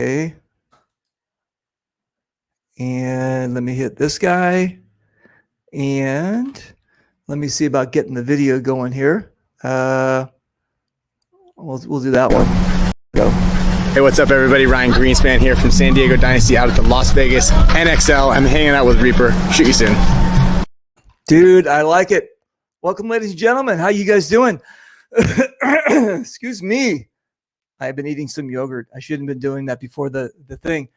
Okay. And let me hit this guy. And let me see about getting the video going here. We'll do that one. Go. Hey, what's up, everybody? Ryan Greenspan here from San Diego Dynasty out at the Las Vegas NXL. I'm hanging out with Reaper. Shoot you soon. Dude, I like it. Welcome, ladies and gentlemen. How you guys doing? Excuse me. I've been eating some yogurt. I shouldn't have been doing that before the thing.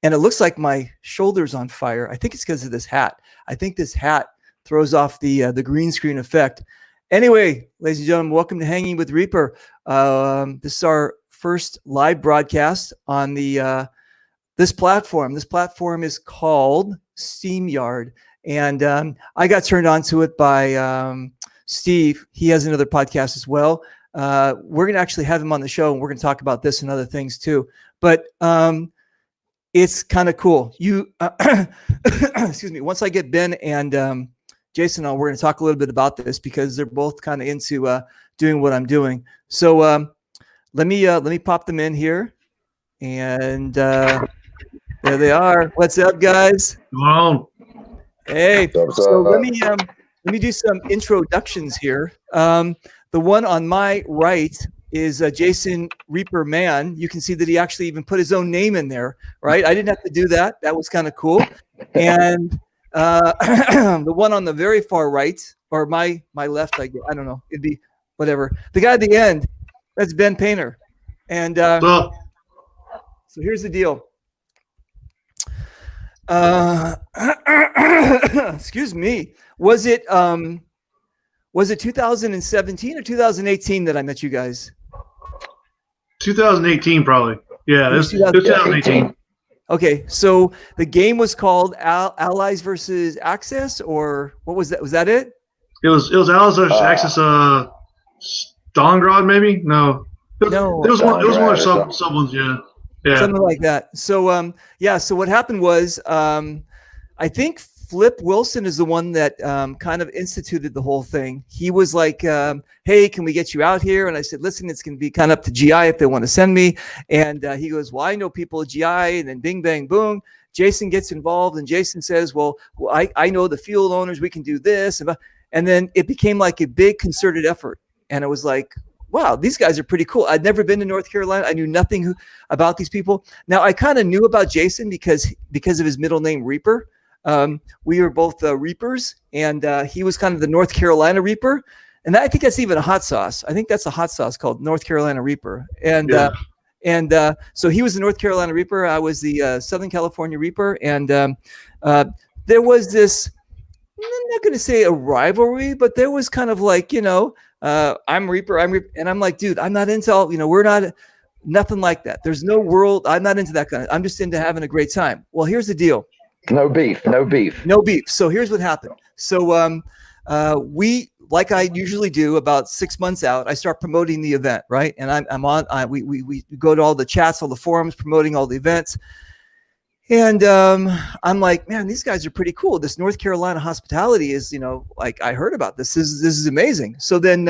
And it looks like my shoulder's on fire. I think it's because of this hat. I think this hat throws off the green screen effect. Anyway, ladies and gentlemen, welcome to Hanging with Reaper. This is our first live broadcast on the this platform. This platform is called StreamYard. And I got turned on to it by Steve. He has another podcast as well. We're going to actually have him on the show, and we're going to talk about this and other things too. But it's kind of cool. You, excuse me. Once I get Ben and Jason on, we're going to talk a little bit about this because they're both kind of into doing what I'm doing. So let me pop them in here, and there they are. What's up, guys? Hello. Hey. So let me do some introductions here. The one on my right is Jason Reaper Mann. You can see that he actually even put his own name in there, right? I didn't have to do that. That was kind of cool. And the one on the very far right, or my left, I don't know. It'd be whatever. The guy at the end, that's Ben Painter. And so here's the deal. Excuse me. Was it 2017 or 2018 that I met you guys? 2018, probably. Yeah, it was 2018. Okay, so the game was called Allies versus Axis, or what was that? Was that it? It was Allies versus Axis. Stalingrad, maybe? No. No. It was one of sub ones. Yeah. Yeah. Something like that. So yeah. So what happened was I think Flip Wilson is the one that kind of instituted the whole thing. He was like, hey, can we get you out here? And I said, listen, it's going to be kind of up to GI if they want to send me. And he goes, well, I know people at GI. And then bing, bang, boom, Jason gets involved. And Jason says, well I know the field owners. We can do this. And then it became like a big concerted effort. And it was like, wow, these guys are pretty cool. I'd never been to North Carolina. I knew nothing about these people. Now, I kind of knew about Jason because of his middle name, Reaper. We were both Reapers, and he was kind of the North Carolina Reaper. And I think that's even a hot sauce. I think that's a hot sauce called North Carolina Reaper. And so he was the North Carolina Reaper. I was the Southern California Reaper. And there was this, I'm not going to say a rivalry, but there was kind of like, I'm Reaper. And I'm like, dude, I'm not into all, we're not nothing like that. There's no world. I'm not into that kind of, I'm just into having a great time. Well, here's the deal. No beef. So here's what happened. So we, like I usually do about 6 months out, I start promoting the event, right? And we go to all the chats, all the forums, promoting all the events. And I'm like, man, these guys are pretty cool. This North Carolina hospitality is, like I heard about this. This is amazing. So then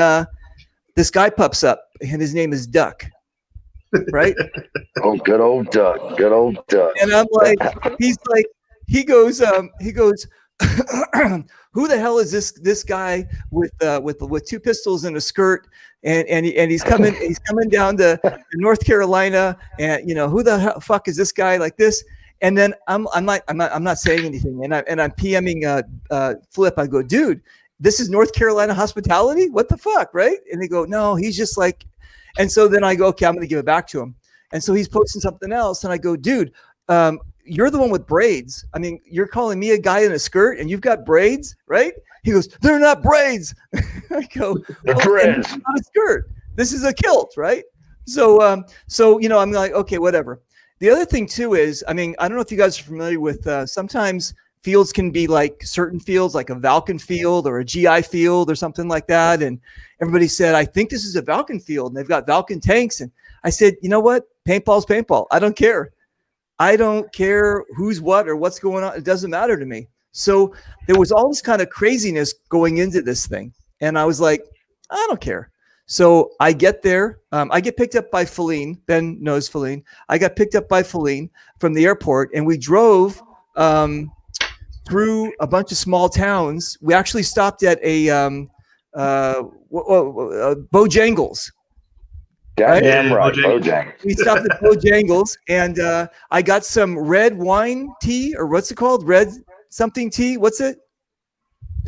this guy pops up, and his name is Duck, right? Oh, good old Duck. And I'm like, he goes, who the hell is this guy with two pistols and a skirt, and he's coming down to North Carolina, and who the fuck is this guy like this? And then I'm not saying anything, and I'm PMing Flip. I go, dude, this is North Carolina hospitality. What the fuck, right? And they go, no, he's just like, and so then I go, okay, I'm gonna give it back to him. And so he's posting something else, and I go, dude, you're the one with braids. I mean, you're calling me a guy in a skirt, and you've got braids, right? He goes, they're not braids. I go, they're braids. It's not a skirt. This is a kilt, right? So I'm like, okay, whatever. The other thing too is, I mean, I don't know if you guys are familiar with, sometimes fields can be like certain fields, like a Vulcan field or a GI field or something like that. And everybody said, I think this is a Vulcan field, and they've got Vulcan tanks. And I said, you know what? Paintball's paintball. I don't care. I don't care who's what or what's going on. It doesn't matter to me. So there was all this kind of craziness going into this thing. And I was like, I don't care. So I get there. I get picked up by Feline. Ben knows Feline. I got picked up by Feline from the airport, and we drove through a bunch of small towns. We actually stopped at a Bojangles. Goddamn right, Bojangles. Bojangles. We stopped at Bojangles, and I got some red wine tea, or what's it called? Red something tea. What's it?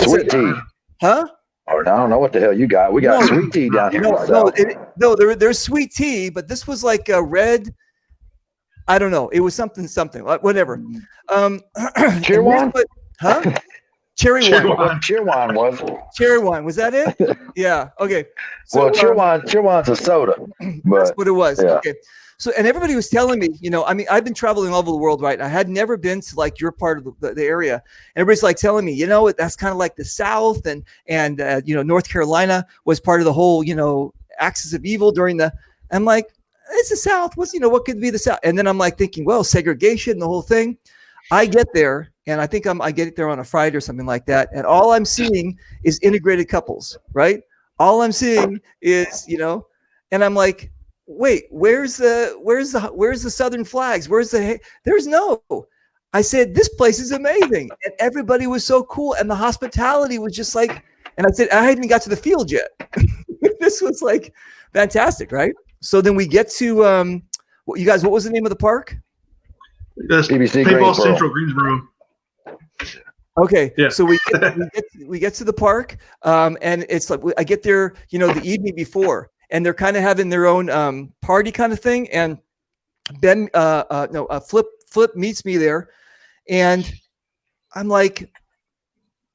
Sweet tea. Huh? Or I don't know what the hell you got. We got sweet tea down here. There's sweet tea, but this was like a red. I don't know. It was something, whatever. Cheerwine? Huh? Cherry wine. Cheerwine was. Cherry wine. Was that it? Yeah. Okay. So, Well, Cheerwine's a soda. But, that's what it was. Yeah. Okay. So, and everybody was telling me, I mean, I've been traveling all over the world, right? I had never been to like your part of the area. And everybody's like telling me, that's kind of like the South, and North Carolina was part of the whole, axis of evil during the. I'm like, it's the South. What could be the South? And then I'm like thinking, well, segregation, the whole thing. I get there, and I think I get there on a Friday or something like that, and all I'm seeing is integrated couples, right? All I'm seeing is, and I'm like, wait, where's the Southern flags? There's no. I said, this place is amazing, and everybody was so cool, and the hospitality was just like, and I said, I hadn't even got to the field yet. This was like fantastic, right? So then we get to you guys. What was the name of the park? That's BBC Paintball Greensboro. Central Greensboro. Okay, Yeah. so we get to the park, and it's like I get there, the evening before, and they're kind of having their own party kind of thing. And Ben, Flip meets me there, and I'm like,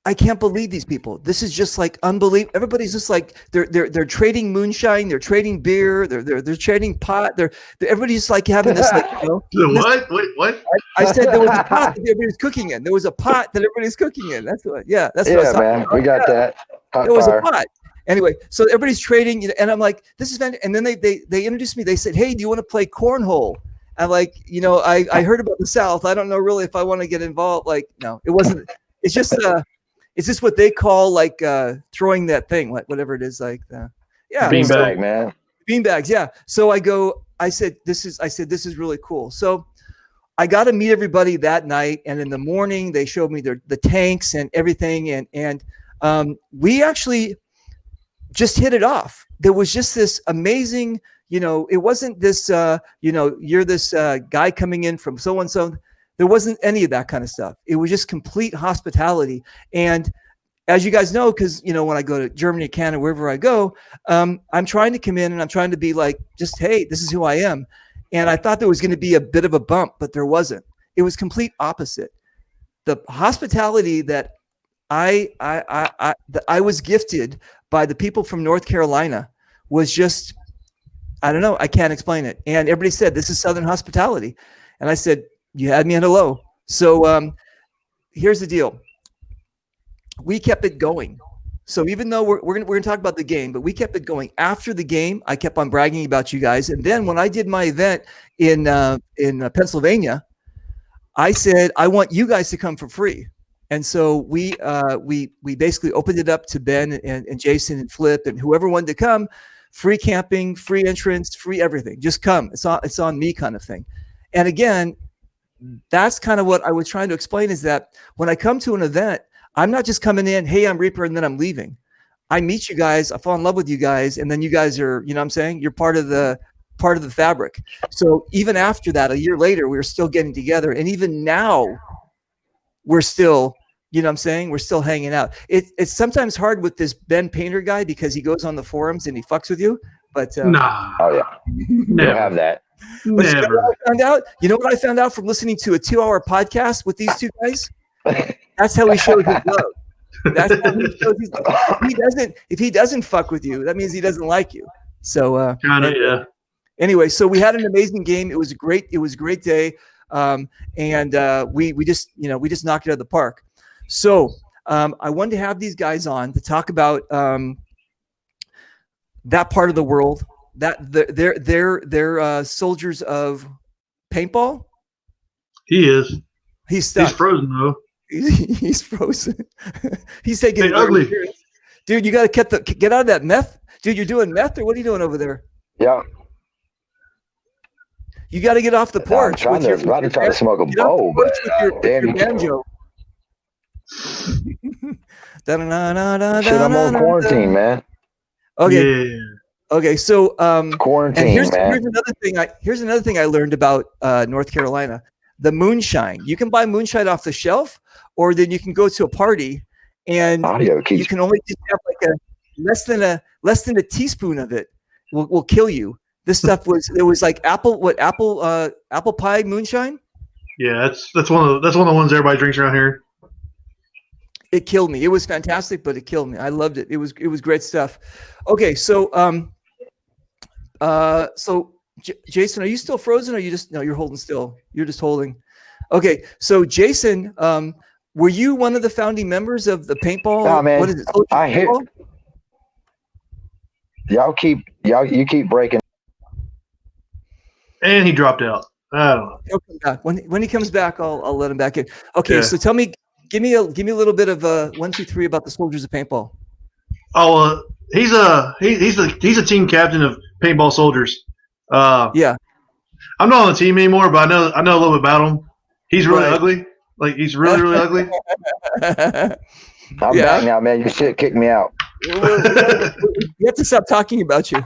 I can't believe these people. This is just like unbelievable. Everybody's just like they're trading moonshine, they're trading beer, they're trading pot. Everybody's just like having this like What? Wait, what? I said there was a pot that everybody's cooking in. There was a pot that everybody's cooking in. That's what. Yeah, that's what I was talking man. about. We got that. Hot There was fire. a pot. Anyway, so everybody's trading, and I'm like, this is fantastic. And then they introduced me. They said, hey, do you want to play cornhole? I'm like, I heard about the South. I don't know really if I want to get involved. Like, no, it wasn't. It's just it's just what they call like throwing that thing, like whatever it is, like Beanbag, man. Beanbags, yeah. So I said this is really cool. So I got to meet everybody that night, and in the morning they showed me the tanks and everything, and we actually just hit it off. There was just this amazing, it wasn't this, you're this guy coming in from so and so. There wasn't any of that kind of stuff. It was just complete hospitality. And as you guys know, because, when I go to Germany, Canada, wherever I go, I'm trying to come in and I'm trying to be like, just, hey, this is who I am. And I thought there was going to be a bit of a bump, but there wasn't. It was complete opposite. The hospitality that I was gifted by the people from North Carolina was just, I don't know. I can't explain it. And everybody said, this is Southern hospitality. And I said, you had me at hello. So here's the deal. We kept it going. So even though we're gonna talk about the game, but we kept it going. After the game, I kept on bragging about you guys. And then when I did my event in Pennsylvania, I said, I want you guys to come for free. And so we basically opened it up to Ben and Jason and Flip and whoever wanted to come. Free camping, free entrance, free everything. Just come. It's on me kind of thing. And again, that's kind of what I was trying to explain is that when I come to an event, I'm not just coming in, hey, I'm Reaper, and then I'm leaving. I meet you guys, I fall in love with you guys, and then you guys are, you know what I'm saying? You're part of the fabric. So even after that, a year later, we're still getting together. And even now, we're still, you know what I'm saying? We're still hanging out. It's sometimes hard with this Ben Painter guy because he goes on the forums and he fucks with you. But Nah. Oh yeah. Never. We'll have that. but you know Never. what I found out? You know what I found out from listening to a 2-hour podcast with these two guys? That's how he shows his love. That's how he shows his love. If he doesn't fuck with you, that means he doesn't like you. So Kinda, yeah. anyway, so we had an amazing game. It was a great day. And we just knocked it out of the park. So I wanted to have these guys on to talk about that part of the world, that they're soldiers of paintball. He is. He's stuck. He's frozen though. He's frozen. He's taking Hey, ugly. Dude, you got to get out of that meth. Dude, you're doing meth, or what are you doing over there? Yeah. You got to get off the I'm porch trying with to, your, about to try to smoke a get off the bowl, porch but with damn your you. banjo. Shit, I'm on quarantine, man. Okay. Yeah. Okay. So, It's and quarantine, man. here's another thing I learned about North Carolina: the moonshine. You can buy moonshine off the shelf, or then you can go to a party, and Audio you keeps. can only just have like a less than a teaspoon of it will kill you. This stuff was like apple pie moonshine. Yeah, that's one of the ones everybody drinks around here. It killed me. It was fantastic, but it killed me. I loved it. It was great stuff. Okay, so Jason, are you still frozen, or you just no? You're holding still. You're just holding. Okay, so Jason, were you one of the founding members of the paintball? Nah, man. What is it? I hear you keep breaking. And he dropped out. I don't know. He'll come back. When he comes back, I'll let him back in. Okay, Yeah. so tell me, give me a little bit of 1, 2, 3 about the Soldiers of Paintball. Oh, he's a team captain of Paintball Soldiers. Yeah, I'm not on the team anymore, but I know a little bit about him. He's really Right. ugly. Like he's really ugly. I'm back now, man. Your shit kicked me out. we have to stop talking about you.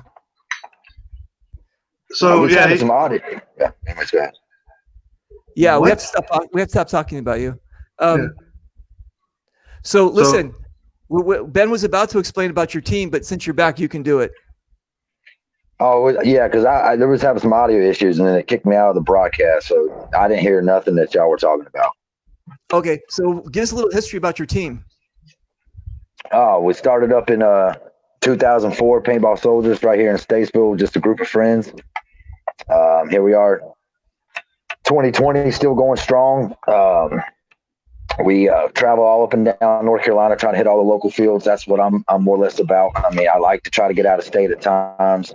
So We're yeah, having some audit. Yeah, anyways, go ahead. Yeah, we What? have to stop. We have to stop talking about you. Yeah. So listen, Ben was about to explain about your team, but since you're back, you can do it. Oh yeah, because I there was having some audio issues, and then it kicked me out of the broadcast, so I didn't hear nothing that y'all were talking about. Okay, so give us a little history about your team. Oh, we started up in 2004, Paintball Soldiers, right here in Statesville, just a group of friends. Here we are, 2020, still going strong. We travel all up and down North Carolina, trying to hit all the local fields. That's what I'm more or less about. I mean, I like to try to get out of state at times,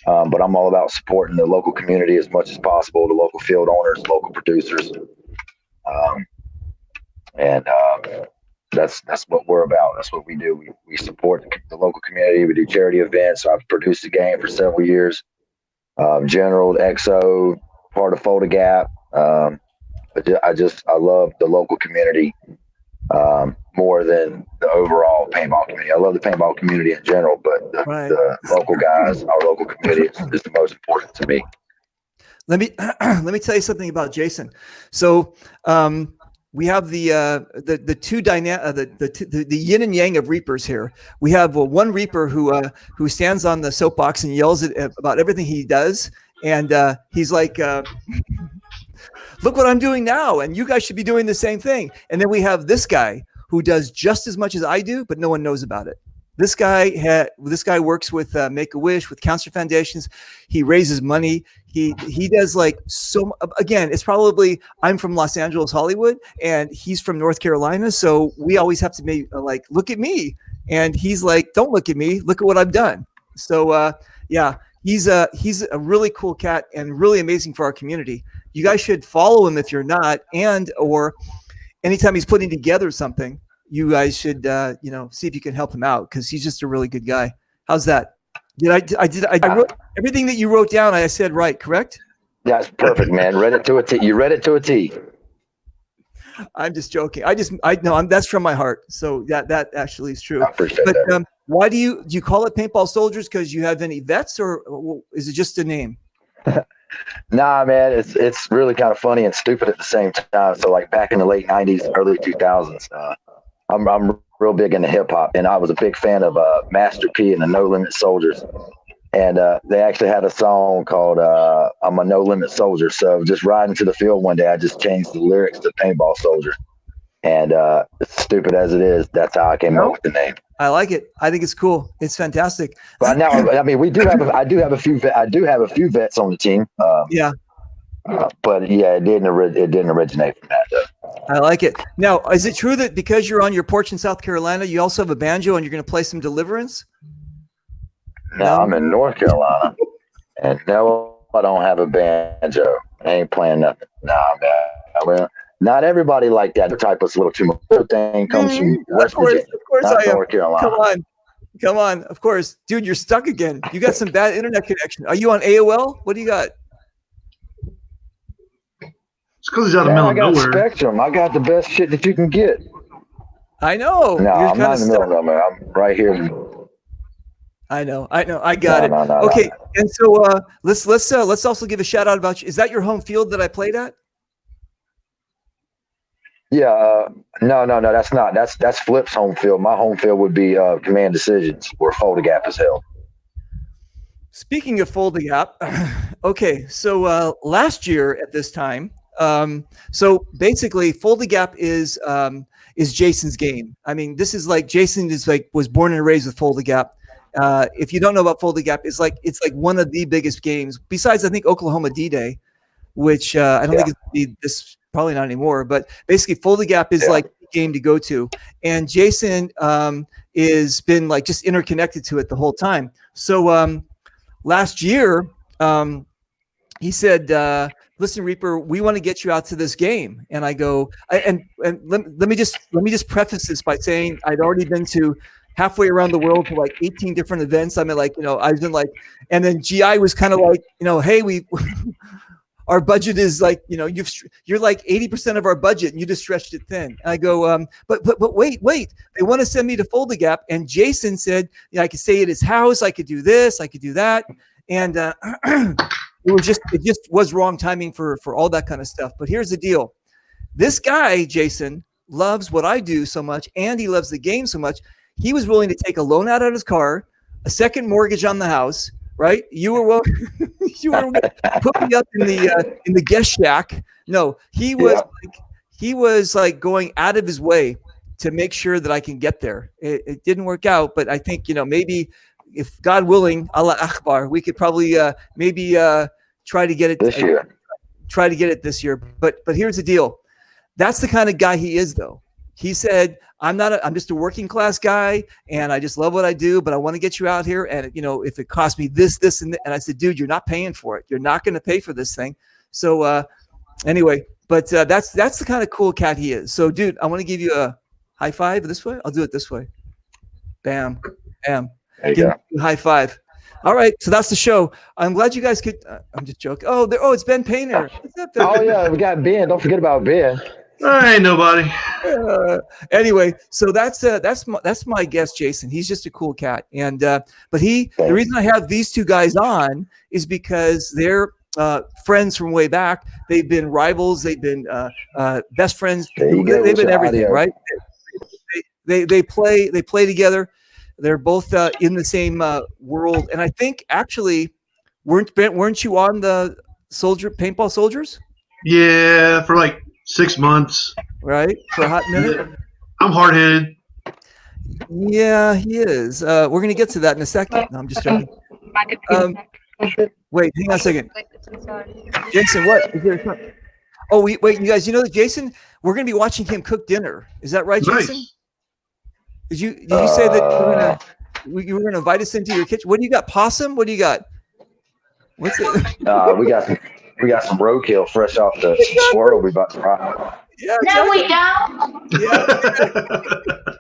but I'm all about supporting the local community as much as possible, the local field owners, local producers, and that's what we're about. That's what we do. We support the local community. We do charity events. I've produced a game for several years. General, XO, part of Folda Gap. I love the local community more than the overall paintball community. I love the paintball community in general, but the local guys, our local community is the most important to me. Let me tell you something about Jason. So we have the two the yin and yang of reapers here. We have one reaper who stands on the soapbox and yells about everything he does, and he's like, look what I'm doing now, and you guys should be doing the same thing. And then we have this guy who does just as much as I do, but no one knows about it. This guy works with Make-A-Wish, with cancer foundations. He raises money. He does like so. Again, it's probably I'm from Los Angeles, Hollywood, and he's from North Carolina. So we always have to be like, look at me, and he's like, don't look at me. Look at what I've done. So yeah, he's a really cool cat and really amazing for our community. You guys should follow him if you're not, or anytime he's putting together something, you guys should see if you can help him out, because he's just a really good guy. How's that? I wrote everything that you wrote down. I said right, correct? That's perfect, man. Read it to a T. You read it to a T. I'm just joking. I know that's from my heart. So that actually is true. I appreciate that. Why do you call it Paintball Soldiers? Because you have any vets, or is it just a name? Nah, man, it's really kind of funny and stupid at the same time. So like back in the late 90s, early 2000s, I'm real big into hip hop, and I was a big fan of Master P and the No Limit Soldiers. And they actually had a song called I'm a No Limit Soldier. So just riding to the field one day, I just changed the lyrics to Paintball Soldier. And as stupid as it is, that's how I came up with the name. I like it. I think it's cool. It's fantastic. But now, I mean, I do have a few vets on the team. Yeah. But yeah, it didn't originate from that though. I like it. Now, is it true that because you're on your porch in South Carolina, you also have a banjo and you're going to play some Deliverance? No, I'm in North Carolina, and no, I don't have a banjo. I ain't playing nothing. Nah, man. Well, not everybody like that type of little tumor thing comes from West Virginia, of course not I am. North Carolina. Come on. Come on, of course, dude. You're stuck again. You got some bad internet connection. Are you on AOL? What do you got? It's because he's out of the Man, middle I of got nowhere. Spectrum. I got the best shit that you can get. I know. No, You're I'm kind not of in the middle stuck. of nowhere. I'm right here. I know. I got it. No. Okay, and so let's also give a shout out about you. Is that your home field that I played at? Yeah, no. That's not. That's Flip's home field. My home field would be Command Decisions, where Folder Gap is held. Speaking of folding gap, okay, so last year at this time, so basically folding gap is Jason's game. I mean, this is like Jason was born and raised with folding gap. If you don't know about folding gap, it's like one of the biggest games besides I think Oklahoma D-Day, which I don't think it's this probably not anymore. But basically, folding gap is like the game to go to, and Jason is been like just interconnected to it the whole time. So last year, he said, "Listen, Reaper, we want to get you out to this game." And I go, and let me just preface this by saying I'd already been to halfway around the world to like 18 different events. I mean, like, I've been like, and then GI was kind of like, hey, we our budget is like, you're like 80% of our budget and you just stretched it thin. And I go, but wait, they want to send me to Fold the Gap. And Jason said, I could stay at his house. I could do this. I could do that. And it just was wrong timing for all that kind of stuff. But here's the deal. This guy, Jason, loves what I do so much. And he loves the game so much. He was willing to take a loan out of his car, a second mortgage on the house, right? You were you were put me up in the guest shack. No, he was like going out of his way to make sure that I can get there. It didn't work out, but I think maybe if God willing, Allah Akbar, we could probably maybe try to get it this year. Try to get it this year. But here's the deal. That's the kind of guy he is, though. He said, I'm just a working class guy and I just love what I do, but I want to get you out here. And, if it costs me this, and that. And I said, dude, you're not paying for it. You're not going to pay for this thing. So anyway, but that's the kind of cool cat he is. So, dude, I want to give you a high five this way. I'll do it this way. Bam. Bam. There you Give go. you a high five. All right. So that's the show. I'm glad you guys could. I'm just joking. Oh, it's Ben Painter. What's up, Ben? Oh, yeah. We got Ben. Don't forget about Ben. Ain't nobody. Anyway, so that's my guest, Jason. He's just a cool cat, and but the reason I have these two guys on is because they're friends from way back. They've been rivals. They've been best friends. They've been everything, right? They play together. They're both in the same world, and I think actually weren't you on the paintball soldiers? Yeah, for like 6 months. Right, for a hot minute. I'm hard-headed. Yeah, he is. We're going to get to that in a second. No, I'm just joking. Wait, hang on a second. Jason, what? Is there wait, you guys, that Jason, we're going to be watching him cook dinner. Is that right, Jason? Nice. Did you say that you were going to invite us into your kitchen? What do you got? Possum? What do you got? What's it? We got some roadkill fresh off the squirrel we about to fry. Yeah, exactly. No, we don't.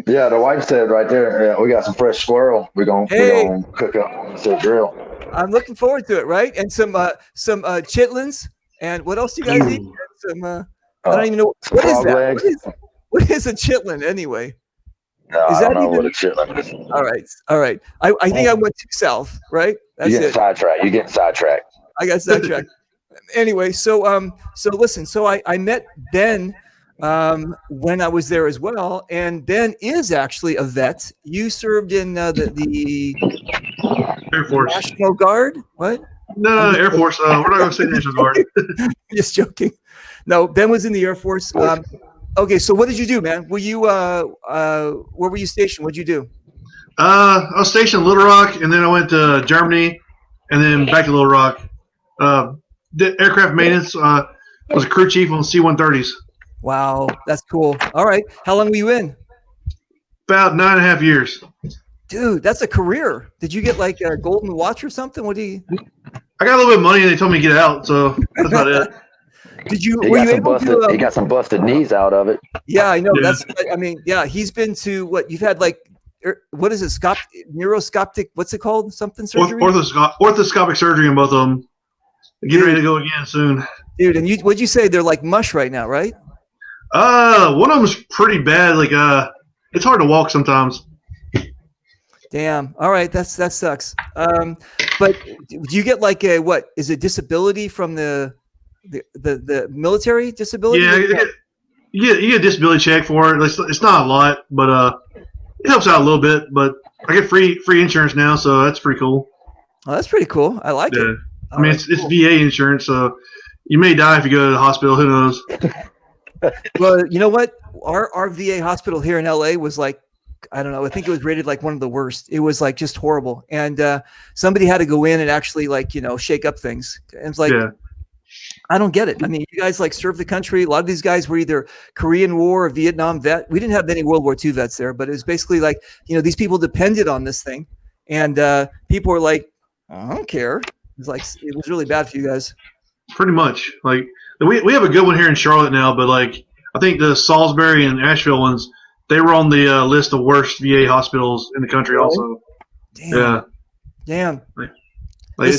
Yeah, the wife said right there, we got some fresh squirrel. We're gonna cook up on the grill. I'm looking forward to it, right? And some chitlins. And what else do you guys eat? Some I don't even know what is that. What is a chitlin anyway? No, I don't know what a chitlin is. All right. I think I went too south, right? That's You getting sidetracked. I got sidetracked. Anyway, so listen. So I met Ben when I was there as well, and Ben is actually a vet. You served in the Air Force. National Guard. What? No, Air Force. We're not going to say National Guard. Just joking. No, Ben was in the Air Force. Okay, so what did you do, man? Were you where were you stationed? What'd you do? I was stationed in Little Rock, and then I went to Germany, and then back to Little Rock. Did aircraft maintenance. Was a crew chief on C-130s. Wow, that's cool. All right, how long were you in? About 9.5 years. Dude, that's a career. Did you get like a golden watch or something? What do you? I got a little bit of money, and they told me to get out, so that's about it. Did you? He got some busted knees out of it. Yeah, I know. Yeah. I mean, yeah, he's been to what? You've had like what is it? Neuroscopic, what's it called? Something surgery? Orthoscopic surgery on both of them. Getting ready to go again soon. Dude, and what'd you say? They're like mush right now, right? One of them's pretty bad. Like, it's hard to walk sometimes. Damn. All right, that sucks. But do you get like a what? Is it disability from the military disability? Yeah, you get a disability check for it. It's not a lot, but it helps out a little bit. But I get free insurance now, so that's pretty cool. Oh, that's pretty cool. I like it. I mean, it's VA insurance, so you may die if you go to the hospital. Who knows? Well, you know what? Our VA hospital here in LA was like, I don't know. I think it was rated like one of the worst. It was like just horrible. And somebody had to go in and actually like, shake up things. And it's like, I don't get it. I mean, you guys like serve the country. A lot of these guys were either Korean War or Vietnam vet. We didn't have any World War II vets there, but it was basically like, these people depended on this thing. And people were like, I don't care. It was really bad for you guys. Pretty much. Like we have a good one here in Charlotte now, but like I think the Salisbury and Asheville ones, they were on the list of worst VA hospitals in the country. Also, Damn. Like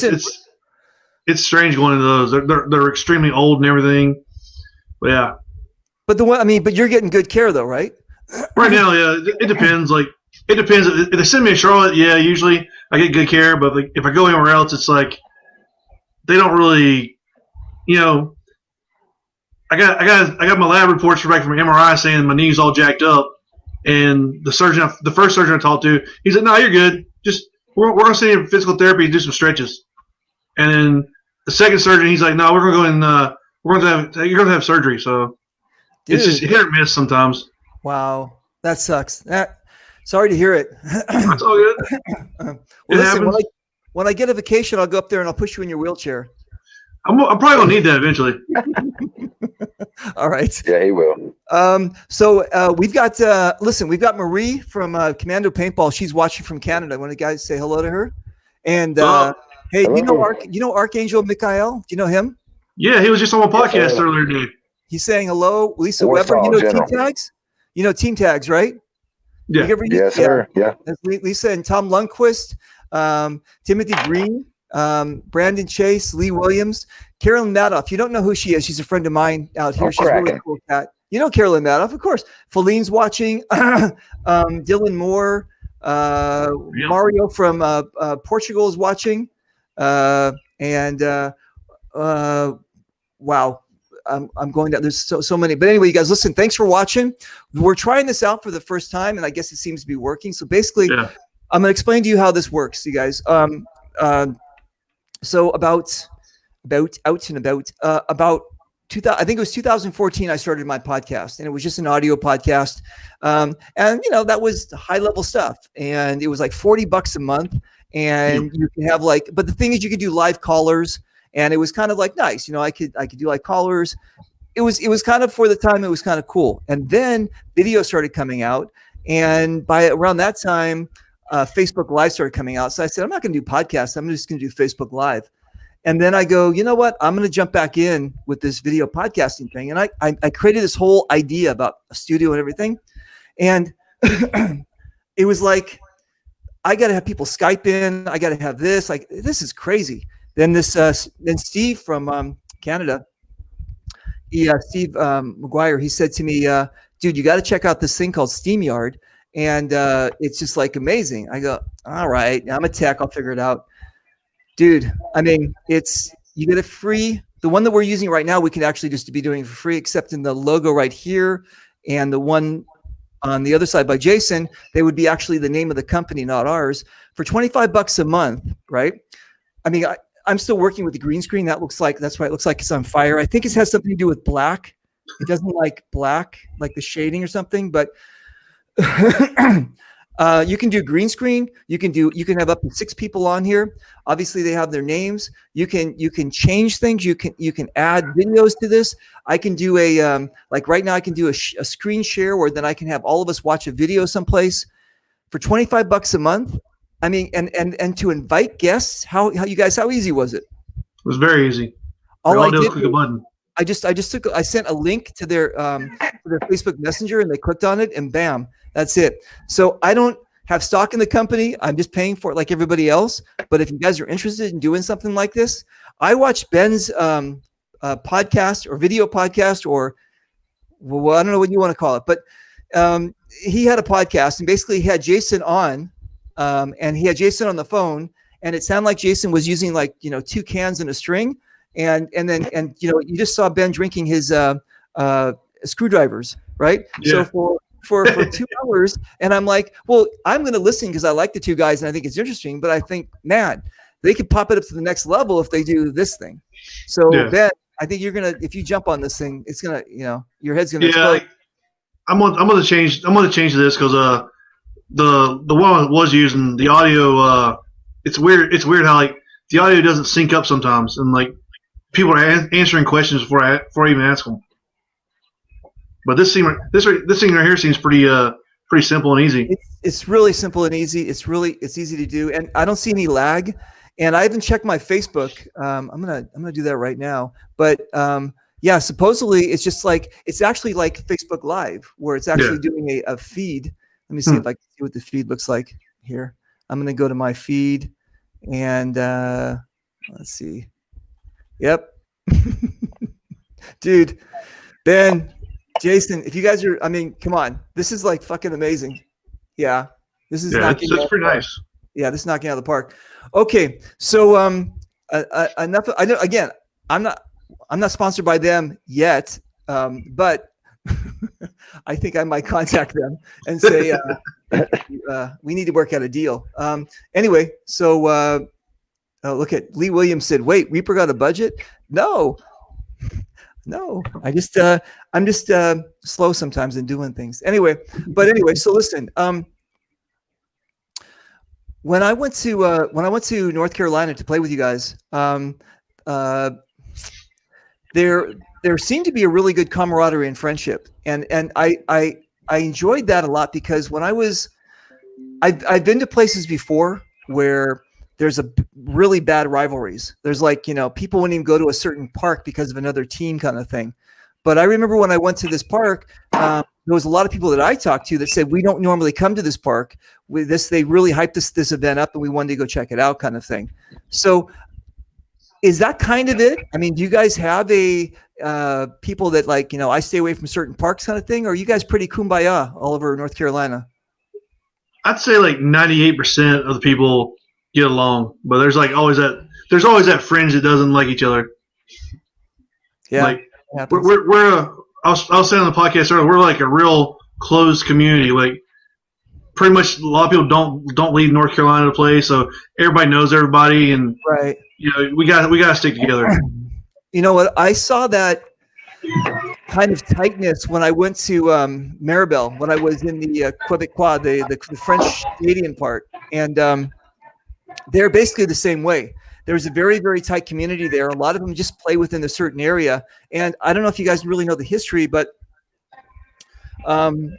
it's strange going into those. They're extremely old and everything. But yeah. But but you're getting good care though, right? Right now, yeah. It depends. Like it depends. If they send me to Charlotte, yeah, usually I get good care. But like, if I go anywhere else, it's like they don't really, I got my lab reports back from MRI saying my knee's all jacked up, and the first surgeon I talked to, he said, "No, you're good. Just we're gonna send you to physical therapy and do some stretches." And then the second surgeon, he's like, "No, we're gonna go and you're gonna have surgery." So it's just hit or miss sometimes. Wow, that sucks. Sorry to hear it. That's all good. Well, listen, when I get a vacation, I'll go up there and I'll push you in your wheelchair. I'm probably gonna need that eventually. All right. Yeah, he will. So we've got we've got Marie from Commando Paintball. She's watching from Canada. I want to guys say hello to her. And hey, hello. you know Archangel Mikhail? Do you know him? Yeah, he was just on my podcast earlier today. He's saying hello, Lisa Warsaw, Weber. You know General. Team Tags? You know Team Tags, right? Yeah. Yes, sir. Yeah. That's Lisa and Tom Lundquist, Timothy Green, Brandon Chase, Lee Williams, Carolyn Madoff. You don't know who she is. She's a friend of mine out here. She's a really cool cat. You know Carolyn Madoff, of course. Feline's watching. Dylan Moore. Mario from Portugal is watching. Wow. I'm going down. There's so many. But anyway, you guys, listen, thanks for watching. We're trying this out for the first time, and I guess it seems to be working. So basically, I'm going to explain to you how this works, you guys. So about 2000, I think it was 2014, I started my podcast, and it was just an audio podcast. And that was high level stuff, and it was like $40 a month, and you can have but the thing is, you could do live callers, and it was kind of like nice. I could do like callers. It was kind of, for the time, it was kind of cool. And then video started coming out, and by around that time, Facebook Live started coming out. So I said, I'm not going to do podcasts. I'm just going to do Facebook Live. And then I go, you know what? I'm going to jump back in with this video podcasting thing. And I created this whole idea about a studio and everything. And it was like, I got to have people Skype in. I got to have this. Like, this is crazy. Then then Steve from Canada, Steve McGuire, he said to me, dude, you got to check out this thing called SteamYard. And it's just like amazing. I go, all right, I'm a tech. I'll figure it out. Dude, I mean, you get it free. The one that we're using right now, we can actually just be doing for free, except in the logo right here. And the one on the other side by Jason, they would be actually the name of the company, not ours, for $25 a month, right? I mean, I'm still working with the green screen. That's why it looks like it's on fire. I think it has something to do with black. It doesn't like black, like the shading or something, but you can do green screen. You can have up to 6 people on here. Obviously, they have their names. You can change things. You can add videos to this. I can do like right now, I can do a screen share where then I can have all of us watch a video someplace for $25 a month. I mean, and to invite guests, how easy was it? It was very easy. All I did was click a button. I sent a link to their Facebook Messenger, and they clicked on it, and bam, that's it. So have stock in the company. I'm just paying for it like everybody else. But if you guys are interested in doing something like this, I watched Ben's podcast or video podcast, or well, I don't know what you want to call it, but he had a podcast, and basically he had Jason on, and he had Jason on the phone, and it sounded like Jason was using like, you know, 2 cans and a string, and you know, you just saw Ben drinking his screwdrivers, right? Yeah. So for 2 hours, and I'm like, well, I'm going to listen because I like the 2 guys and I think it's interesting, but I think, man, they could pop it up to the next level if they do this thing. So Ben, I think you're gonna, if you jump on this thing, it's gonna, you know, your head's gonna explode. I'm gonna change this because the one I was using, the audio, it's weird how like the audio doesn't sync up sometimes, and like people are answering questions before I even ask them. But this thing right here seems pretty simple and easy. It's really simple and easy. It's easy to do, and I don't see any lag. And I haven't checked my Facebook. I'm gonna do that right now. But yeah, supposedly it's just like, it's actually like Facebook Live, where it's actually doing a feed. Let me see if I can see what the feed looks like here. I'm gonna go to my feed, and let's see. Yep, dude, Ben, Jason, if you guys are, I mean, come on, this is like fucking amazing. Yeah, this is that's pretty nice. Yeah, this is knocking out of the park. Okay, so enough. I know. Again, I'm not sponsored by them yet, but I think I might contact them and say we need to work out a deal. Anyway, so look at Lee Williams said, "Wait, Reaper got a budget?" No. I'm just slow sometimes in doing things. Anyway, so listen. When I went to North Carolina to play with you guys, there seemed to be a really good camaraderie and friendship, and I enjoyed that a lot, because when I've been to places before where there's a really bad rivalries. There's like, you know, people wouldn't even go to a certain park because of another team kind of thing. But I remember when I went to this park, there was a lot of people that I talked to that said, we don't normally come to this park. With this, they really hyped this event up, and we wanted to go check it out, kind of thing. So is that kind of it? I mean, do you guys have a people that, like, you know, I stay away from certain parks kind of thing, or are you guys pretty kumbaya all over North Carolina? I'd say like 98% of the people get along, but there's always that fringe that doesn't like each other. Yeah, like I was saying on the podcast earlier, we're like a real closed community. Like, pretty much a lot of people don't leave North Carolina to play, so everybody knows everybody, and right. You know, we got to stick together. You know what? I saw that kind of tightness when I went to Maribel, when I was in the Quebecois, the French Canadian part, and they're basically the same way. There's a very, very tight community there. A lot of them just play within a certain area. And I don't know if you guys really know the history, but the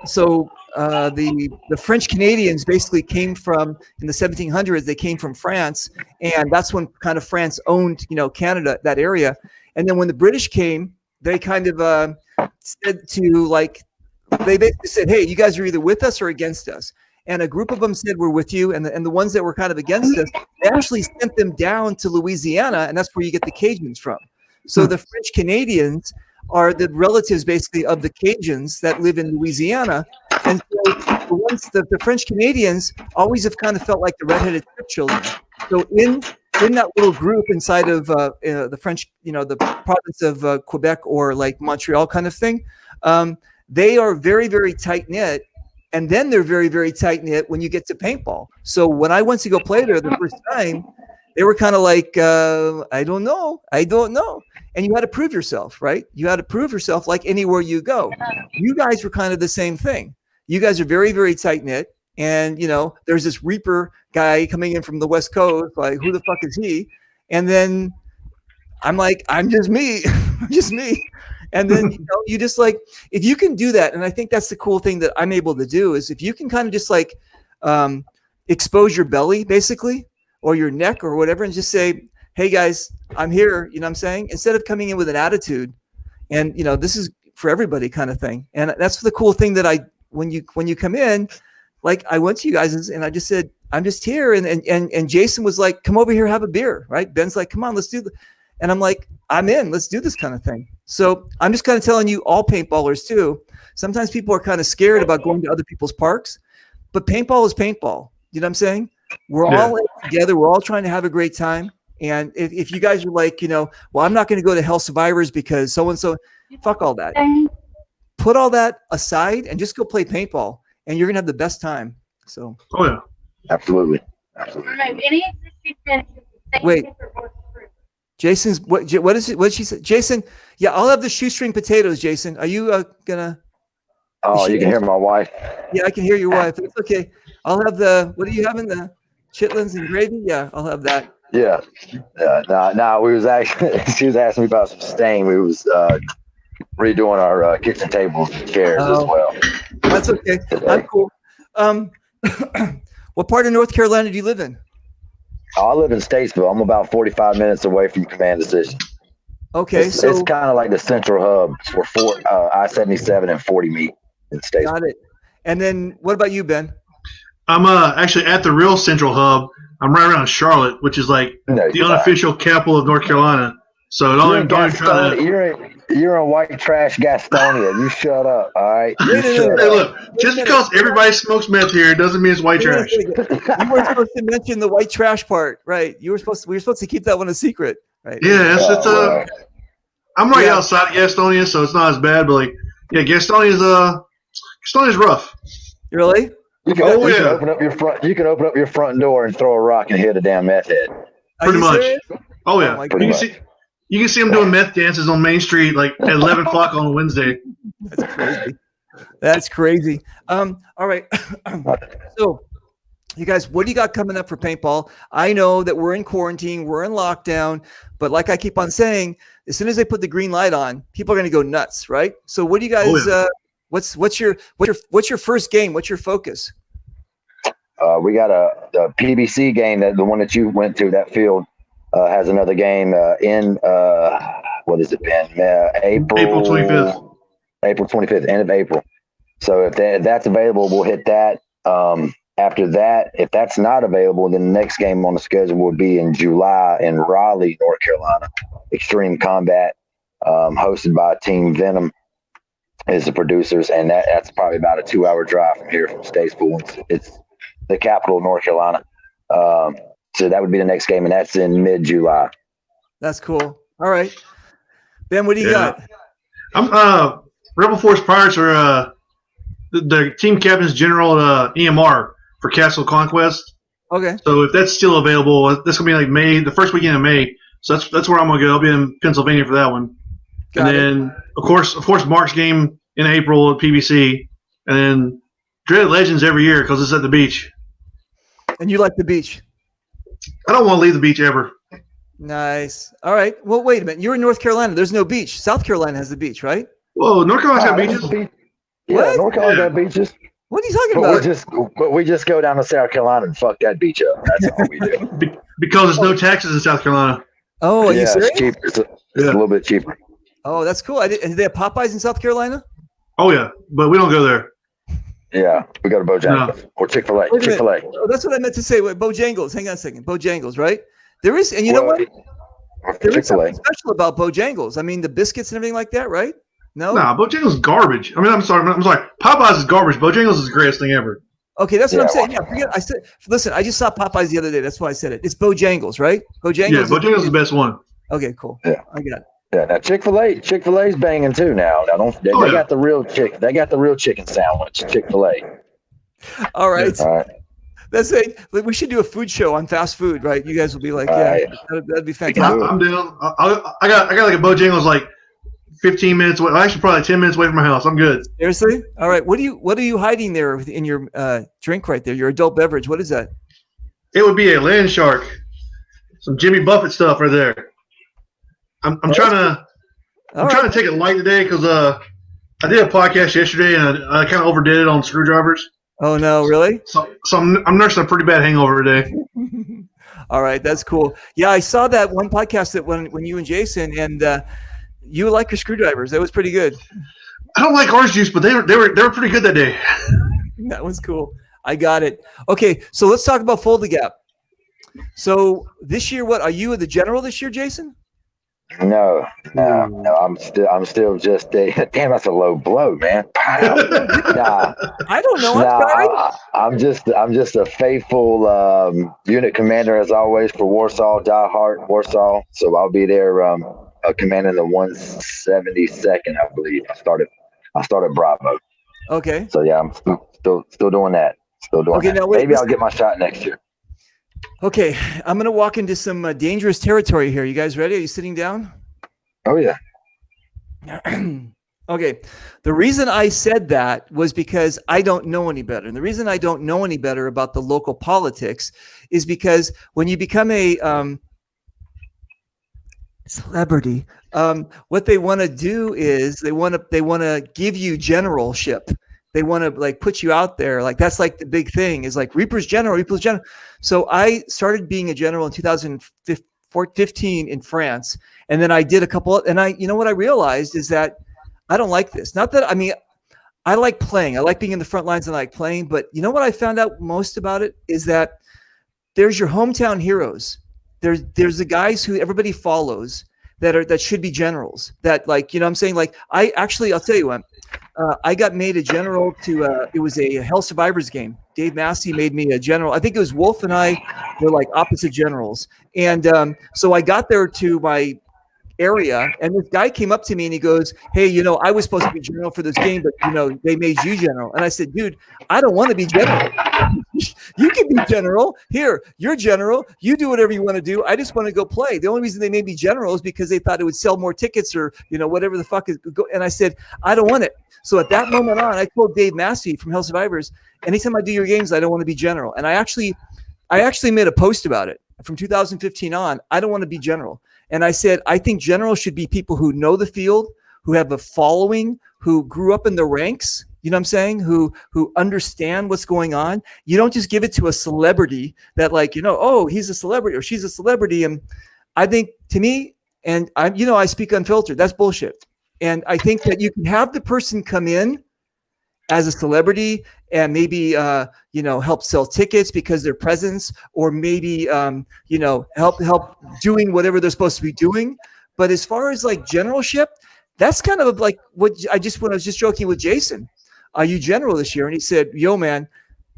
French Canadians basically came from, in the 1700s, they came from France. And that's when kind of France owned, you know, Canada, that area. And then when the British came, they kind of said to, like, they basically said, hey, you guys are either with us or against us. And a group of them said, we're with you. And the ones that were kind of against us, they actually sent them down to Louisiana. And that's where you get the Cajuns from. So the French Canadians are the relatives basically of the Cajuns that live in Louisiana. And so the French Canadians always have kind of felt like the redheaded stepchildren. So in that little group inside of the French, you know, the province of Quebec or like Montreal kind of thing, they are very, very tight knit. And then they're very, very tight knit when you get to paintball. So when I went to go play there the first time, they were kind of like, I don't know. And you had to prove yourself, right? You had to prove yourself like anywhere you go. You guys were kind of the same thing. You guys are very, very tight knit. And, you know, there's this Reaper guy coming in from the West Coast. Like, who the fuck is he? And then I'm like, I'm just me. I'm just me. And then, you know, you just like, if you can do that, and I think that's the cool thing that I'm able to do, is if you can kind of just like expose your belly basically, or your neck or whatever, and just say, hey guys, I'm here, you know what I'm saying? Instead of coming in with an attitude and, you know, this is for everybody kind of thing. And that's the cool thing that when you come in, like I went to you guys and I just said, I'm just here. And Jason was like, come over here, have a beer. Right. Ben's like, come on, let's do the, and I'm like, I'm in, let's do this kind of thing. So I'm just kind of telling you, all paintballers too. Sometimes people are kind of scared about going to other people's parks, but paintball is paintball. You know what I'm saying? We're all in together. We're all trying to have a great time. And if you guys are like, well, I'm not going to go to Hell Survivors because so-and-so, fuck all that. Put all that aside and just go play paintball, and you're going to have the best time. So. Oh, yeah. Absolutely. Wait. Jason's, what is it? What did she say? Jason, yeah, I'll have the shoestring potatoes, Jason. Are you going to? Oh, you can hear my wife. Yeah, I can hear your wife. It's okay. I'll have what are you having? The chitlins and gravy? Yeah, I'll have that. Yeah. No, we was actually, she was asking me about some stain. We was redoing our kitchen tables and chairs as well. That's okay. I'm cool. What part of North Carolina do you live in? I live in Statesville. I'm about 45 minutes away from Command Decision. Okay, it's kind of like the central hub where I-77 and 40 meet in Statesville. Got it. And then what about you, Ben? I'm actually at the real central hub. I'm right around Charlotte, which is like the unofficial capital of North Carolina. So don't even try that. You're in white trash Gastonia. You shut up, all right? Hey, look, just because everybody smokes meth here doesn't mean it's white trash. You weren't supposed to mention the white trash part, right? We were supposed to keep that one a secret, right? Yeah, I'm right outside of Gastonia, so it's not as bad. But like, yeah, Gastonia's rough. Really? You can open up your front door and throw a rock and hit a damn meth head. Pretty much. Serious? Oh yeah. You can see them doing meth dances on Main Street like at 11 o'clock on a Wednesday. That's crazy. All right. So, you guys, what do you got coming up for paintball? I know that we're in quarantine, we're in lockdown, but like I keep on saying, as soon as they put the green light on, people are going to go nuts, right? So, what do you guys? What's your first game? What's your focus? We got a PBC game, the one that you went to, that field. Has another game in what has it been? April 25th. April 25th, end of April. So if that's available, we'll hit that. After that, if that's not available, then the next game on the schedule will be in July in Raleigh, North Carolina. Extreme Combat, hosted by Team Venom, is the producers, and that's probably about a 2-hour drive from here from Statesville. It's the capital of North Carolina. So that would be the next game, and that's in mid-July. That's cool. All right. Ben, what do you got? I'm Rebel Force Pirates are the team captains general at EMR for Castle Conquest. Okay. So if that's still available, that's gonna be like May, the first weekend of May. So that's where I'm gonna go. I'll be in Pennsylvania for that one. And then of course Mark's game in April at PBC, and then Dreaded Legends every year because it's at the beach. And you like the beach? I don't want to leave the beach ever. Nice. All right. Well, wait a minute. You're in North Carolina. There's no beach. South Carolina has the beach, right? Whoa, North Carolina's got beaches. Yeah, North Carolina's got beaches. What are you talking about? But we just go down to South Carolina and fuck that beach up. That's all we do. Because there's no taxes in South Carolina. Oh, are you serious? It's cheaper. It's a little bit cheaper. Oh, that's cool. And do they have Popeyes in South Carolina? Oh yeah, but we don't go there. Yeah, we go to Bojangles or Chick-fil-A. Chick-fil-A. Oh, that's what I meant to say. Wait, Bojangles. Hang on a second. Bojangles, right? There is, and you know what? There is something special about Bojangles. I mean, the biscuits and everything like that, right? No. Nah, Bojangles is garbage. I mean, I'm sorry. Popeyes is garbage. Bojangles is the greatest thing ever. Okay, that's what I'm saying. Yeah, I said. Listen, I just saw Popeyes the other day. That's why I said it. It's Bojangles, right? Bojangles. Yeah, Bojangles is the best one. Okay, cool. Yeah, I got it. Yeah, now Chick-fil-A's banging too now. They got the real chicken. They got the real chicken sandwich. Chick-fil-A. All right. All right. That's it. We should do a food show on fast food, right? You guys will be like, that'd be fantastic. I'm down. I got like a Bojangles like 15 minutes away. Actually, probably 10 minutes away from my house. I'm good. Seriously? All right. What are you hiding there in your drink right there? Your adult beverage. What is that? It would be a land shark. Some Jimmy Buffett stuff right there. I'm trying to take it light today because I did a podcast yesterday and I kind of overdid it on screwdrivers. Oh no, really? So I'm nursing a pretty bad hangover today. All right, that's cool. Yeah, I saw that one podcast that when you and Jason and you like your screwdrivers. That was pretty good. I don't like orange juice, but they were pretty good that day. That was cool. I got it. Okay, so let's talk about Fold the Gap. So this year, what are you the general this year, Jason? No. I'm still just a damn. That's a low blow, man. Pow. Nah, I don't know. I'm sorry. I'm just a faithful unit commander as always for Warsaw. Die hard Warsaw. So I'll be there commanding the 172nd, I believe. I started Bravo. Okay. So yeah, I'm still doing that. Still doing Okay, that. now wait, Maybe I'll get my shot next year. Okay, I'm gonna walk into some dangerous territory here. You guys ready? Are you sitting down? Oh yeah. Okay. The reason I said that was because I don't know any better. And the reason I don't know any better about the local politics is because when you become a celebrity, what they want to do is they want to give you generalship. They want to like put you out there. Like that's like the big thing is like Reaper's general. So I started being a general in 2015 in France. And then I did a couple you know what I realized is that I don't like this. Not that, I mean, I like playing. I like being in the front lines and I like playing. But you know what I found out most about it is that there's your hometown heroes. There's the guys who everybody follows that should be generals. That like, you know what I'm saying? Like I'll tell you what, I got made a general to, it was a Hell Survivors game. Dave Massey made me a general. I think it was Wolf and I were like opposite generals. And so I got there to my area and this guy came up to me and he goes, hey, you know, I was supposed to be general for this game, but you know, they made you general. And I said, dude, I don't want to be general. You can be general. Here, you're general. You do whatever you want to do. I just want to go play. The only reason they made me general is because they thought it would sell more tickets or, you know, whatever the fuck is. And I said, I don't want it. So at that moment on, I told Dave Massey from Hell Survivors, anytime I do your games, I don't want to be general. And I actually made a post about it from 2015 on. I don't want to be general. And I said, I think generals should be people who know the field, who have a following, who grew up in the ranks, you know what I'm saying? Who understand what's going on. You don't just give it to a celebrity that like, you know, oh, he's a celebrity or she's a celebrity. And I think to me, and I speak unfiltered, that's bullshit. And I think that you can have the person come in as a celebrity and maybe, help sell tickets because their presence or maybe, help doing whatever they're supposed to be doing. But as far as like generalship, that's kind of like when I was just joking with Jason, are you general this year? And he said, yo, man,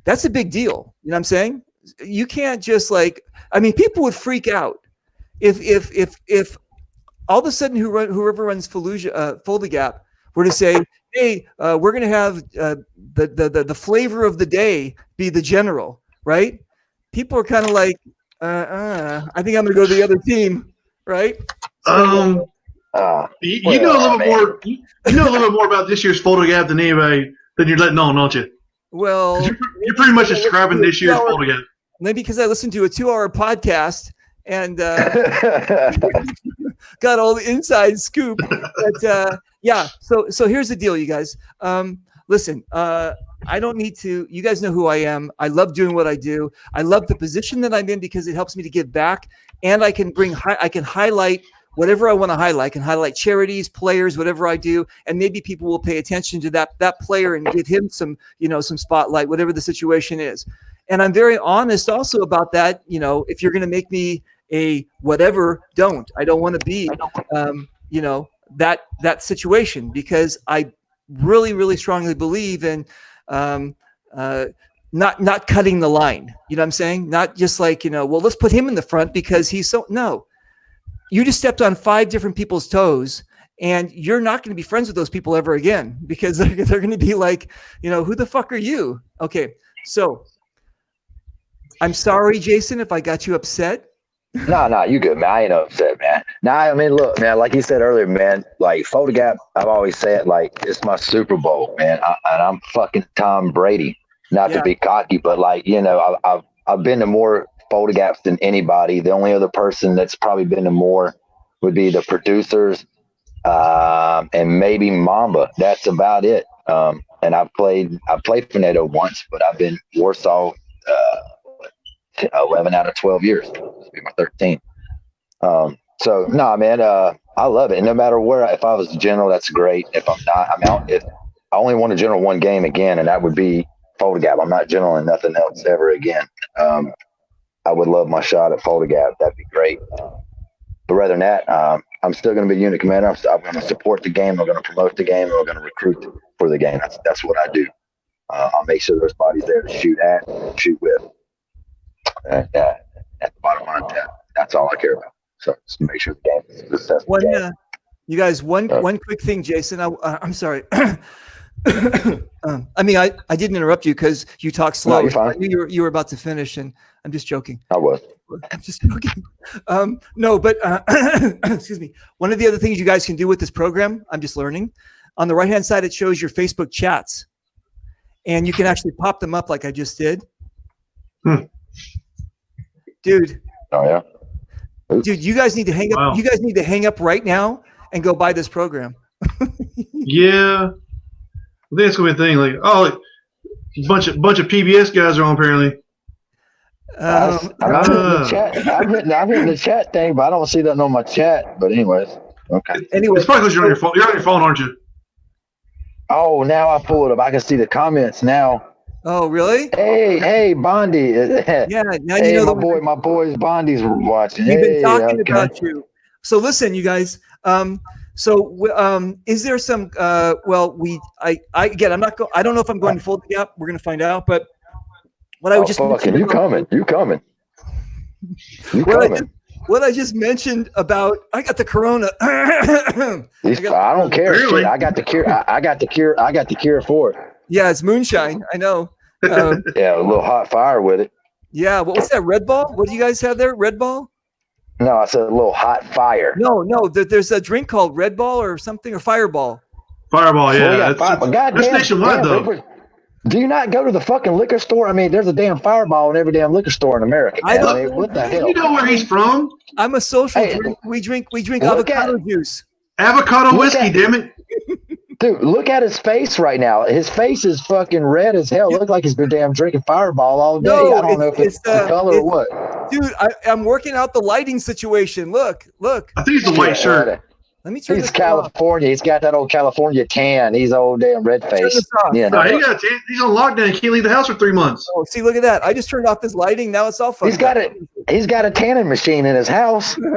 that's a big deal. You know what I'm saying? You can't just like, I mean, people would freak out if all of a sudden whoever runs Fold the Gap were to say, hey, we're going to have the flavor of the day be the general, right? People are kind of like, I think I'm going to go to the other team, right? So, you know a little bit more. You know a little bit more about this year's Fold the Gap than anybody than you're letting on, don't you? Well, you're pretty much describing this year's Fold the Gap. Maybe because I listened to a 2-hour podcast and got all the inside scoop. But yeah, so here's the deal, you guys. Listen, I don't need to. You guys know who I am. I love doing what I do. I love the position that I'm in because it helps me to give back, and I can highlight whatever I want to highlight. I can highlight charities, players, whatever I do, and maybe people will pay attention to that player and give him some spotlight, whatever the situation is. And I'm very honest also about that. You know, if you're going to make me a whatever, I don't want to be, that situation, because I really, really strongly believe in not cutting the line. You know what I'm saying? Not just like, well, let's put him in the front because he's no. You just stepped on 5 different people's toes, and you're not going to be friends with those people ever again because they're going to be like, who the fuck are you? Okay, so I'm sorry, Jason, if I got you upset. No, you good, man. I ain't upset, man. I mean, look, man, like you said earlier, man, like Fold the Gap, I've always said, like, it's my Super Bowl, man. And I'm fucking Tom Brady. Not to be cocky, but like, I've been to more Fold the Gaps than anybody. The only other person that's probably been to more would be the producers, and maybe Mamba. That's about it. And I played Finetto once, but I've been Warsaw 11 out of 12 years. This will be my 13th. So no, man, I love it. And no matter where, if I was a general, that's great. If I'm not, I'm out. If I only won a general one game again, and that would be Folder Gap. I'm not gentling nothing else ever again. I would love my shot at Folder Gap. That'd be great. But rather than that, I'm still going to be unit commander. I'm going to support the game. I'm going to promote the game. I'm going to recruit for the game. That's what I do. I'll make sure there's bodies there to shoot at, shoot with. At the bottom line, that's all I care about. So just make sure the game is a successful game. You guys, one quick thing, Jason. I'm sorry. I mean, I didn't interrupt you because you talked slow. No, you're fine. I knew you were about to finish, and I'm just joking. I was. I'm just joking. No, but excuse me. One of the other things you guys can do with this program, I'm just learning. On the right-hand side, it shows your Facebook chats, and you can actually pop them up like I just did. Dude. Oh yeah. Oops. Dude, you guys need to hang up. Wow. You guys need to hang up right now and go buy this program. Yeah. I think it's gonna be a thing. Like, a bunch of PBS guys are on apparently. I'm hitting the chat. I'm hitting the chat thing, but I don't see that on my chat. But anyways, okay. Anyway, It's probably because you're on your phone. You're on your phone, aren't you? Oh, now I pull it up. I can see the comments now. Oh, really? Hey, Bondi. Yeah. Now Hey, you know my boys Bondi's watching. We've been Hey, talking okay. about you. So listen, you guys. Is there some? Again, I'm not going. I don't know if I'm going to Folder Gap. We're going to find out. But what I would just fucking, you coming? What I just mentioned about I got the corona. I don't care. Really? Shit, I got the cure. I got the cure. I got the cure for it. Yeah, it's moonshine. I know. Yeah, a little hot fire with it. Yeah. What's that? Red Ball? What do you guys have there? Red Ball? No, I said a little hot fire. No. There's a drink called Red Ball or something, or Fireball. Fireball, yeah. That's nationwide though. Do you not go to the fucking liquor store? I mean, there's a damn Fireball in every damn liquor store in America. What the hell? You know where he's from? I'm a social drink. We drink avocado juice. Avocado whiskey, damn it. Dude, look at his face right now. His face is fucking red as hell. Look like he's been damn drinking Fireball all day. No, I don't know if it's the color or what. Dude, I'm working out the lighting situation. Look. I think it's the white shirt. Let me turn He's this California. off. He's got that old California tan. He's old damn red face. this off. Yeah, No, he's on lockdown. He can't leave the house for 3 months. Oh, see, look at that. I just turned off this lighting. Now it's all fun. He's got a tanning machine in his house. You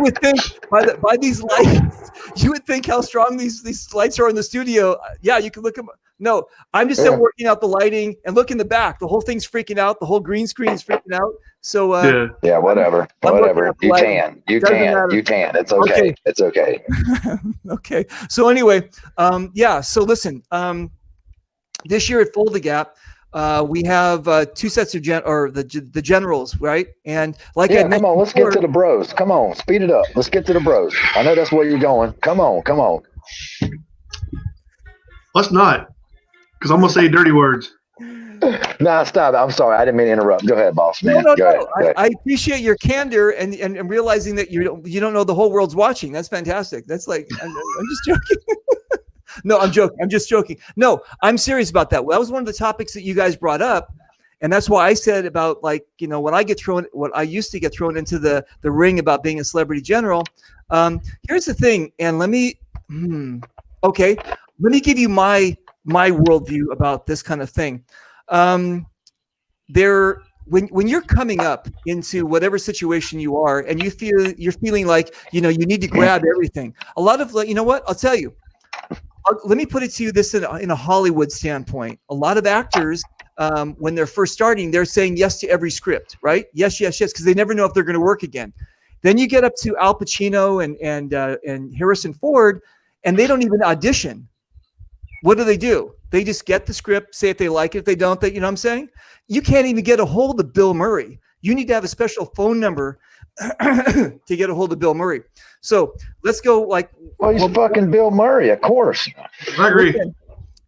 would think by these lights, you would think how strong these lights are in the studio. Yeah, you can look at them. No, I'm just still working out the lighting, and look in the back. The whole thing's freaking out. The whole green screen is freaking out. So yeah, whatever. You tan. It's okay. It's okay. Okay. So anyway, So listen, this year at Folder Gap, we have 2 sets of the generals, right? And like come on, let's get to the bros. Come on, speed it up. Let's get to the bros. I know that's where you're going. Come on. Let's not, because I'm gonna say dirty words. Nah, stop. I'm sorry. I didn't mean to interrupt. Go ahead, boss man. No. Go ahead. I appreciate your candor and realizing that you don't know the whole world's watching. That's fantastic. That's like I'm just joking. No, I'm joking. I'm just joking. No, I'm serious about that. Well, that was one of the topics that you guys brought up, and that's why I said about what I used to get thrown into the ring about being a celebrity general. Here's the thing, and let me give you my worldview about this kind of thing. When you're coming up into whatever situation you are, and you're feeling like you need to grab everything. A lot of I'll tell you. Let me put it to you this in a Hollywood standpoint. A lot of actors, when they're first starting, they're saying yes to every script, right? Yes, because they never know if they're going to work again. Then you get up to Al Pacino and Harrison Ford, and they don't even audition. What do? They just get the script, say if they like it. If they don't, you know what I'm saying? You can't even get a hold of Bill Murray. You need to have a special phone number to get a hold of Bill Murray. So let's go he's fucking Bill Murray, of course. I agree.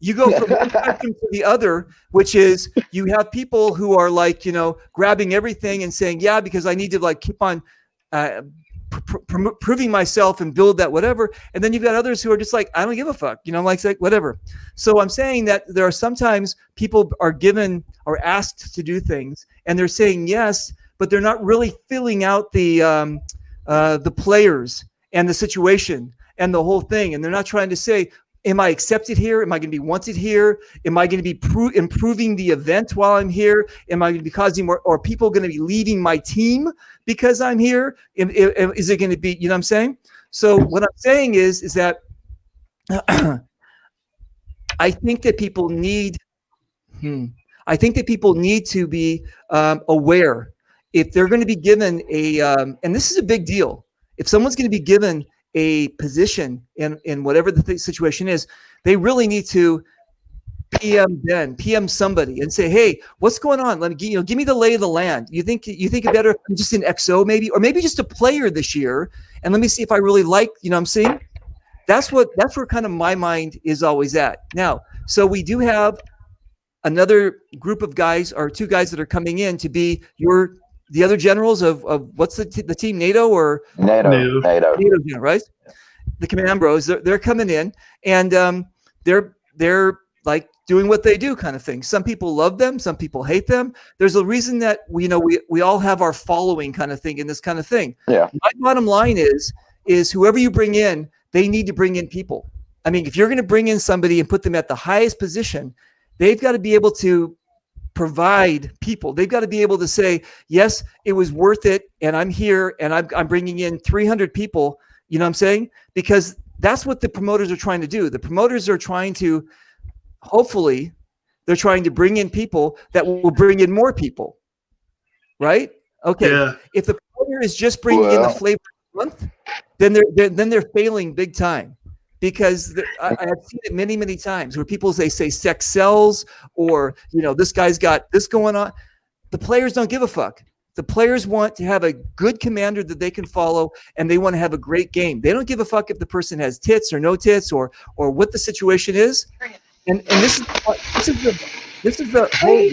You go from one spectrum to the other, which is you have people who are grabbing everything and saying, yeah, because I need to keep on proving myself and build that whatever. And then you've got others who are just I don't give a fuck, whatever. So I'm saying that there are sometimes people are asked to do things and they're saying yes, but they're not really filling out the players and the situation and the whole thing. And they're not trying to say, Am I accepted here? Am I going to be wanted here? Am I going to be improving the event while I'm here? Am I going to be causing more, or are people going to be leaving my team because I'm here? Is it going to be, you know what I'm saying? So what I'm saying is that I think that people need, I think that people need to be aware if they're going to be given and this is a big deal. If someone's going to be given a position in whatever the situation is, they really need to PM somebody and say, hey, what's going on? Let me, give me the lay of the land. You think it better if I'm just an XO maybe, or maybe just a player this year, and let me see if I really like, I'm saying? That's where kind of my mind is always at. Now, so we do have another group of guys, or two guys that are coming in to be the other generals of what's the team, NATO or NATO, right? The Command Bros. They're coming in, and they're like doing what they do, kind of thing. Some people love them, some people hate them. There's a reason that we all have our following, kind of thing, in this kind of thing. Yeah. My bottom line is whoever you bring in, they need to bring in people. I mean, if you're going to bring in somebody and put them at the highest position, they've got to be able to provide people. They've got to be able to say, yes, it was worth it, and I'm here, and I'm bringing in 300 people. You know what I'm saying? Because that's what the promoters are trying to do. The promoters are trying to, hopefully, they're trying to bring in people that will bring in more people, right? Okay. Yeah. If the promoter is just bringing in the flavor of the month, then they're failing big time. Because I've seen it many, many times where people say sex sells, or, this guy's got this going on. The players don't give a fuck. The players want to have a good commander that they can follow, and they want to have a great game. They don't give a fuck if the person has tits or no tits, or what the situation is. And this is the whole.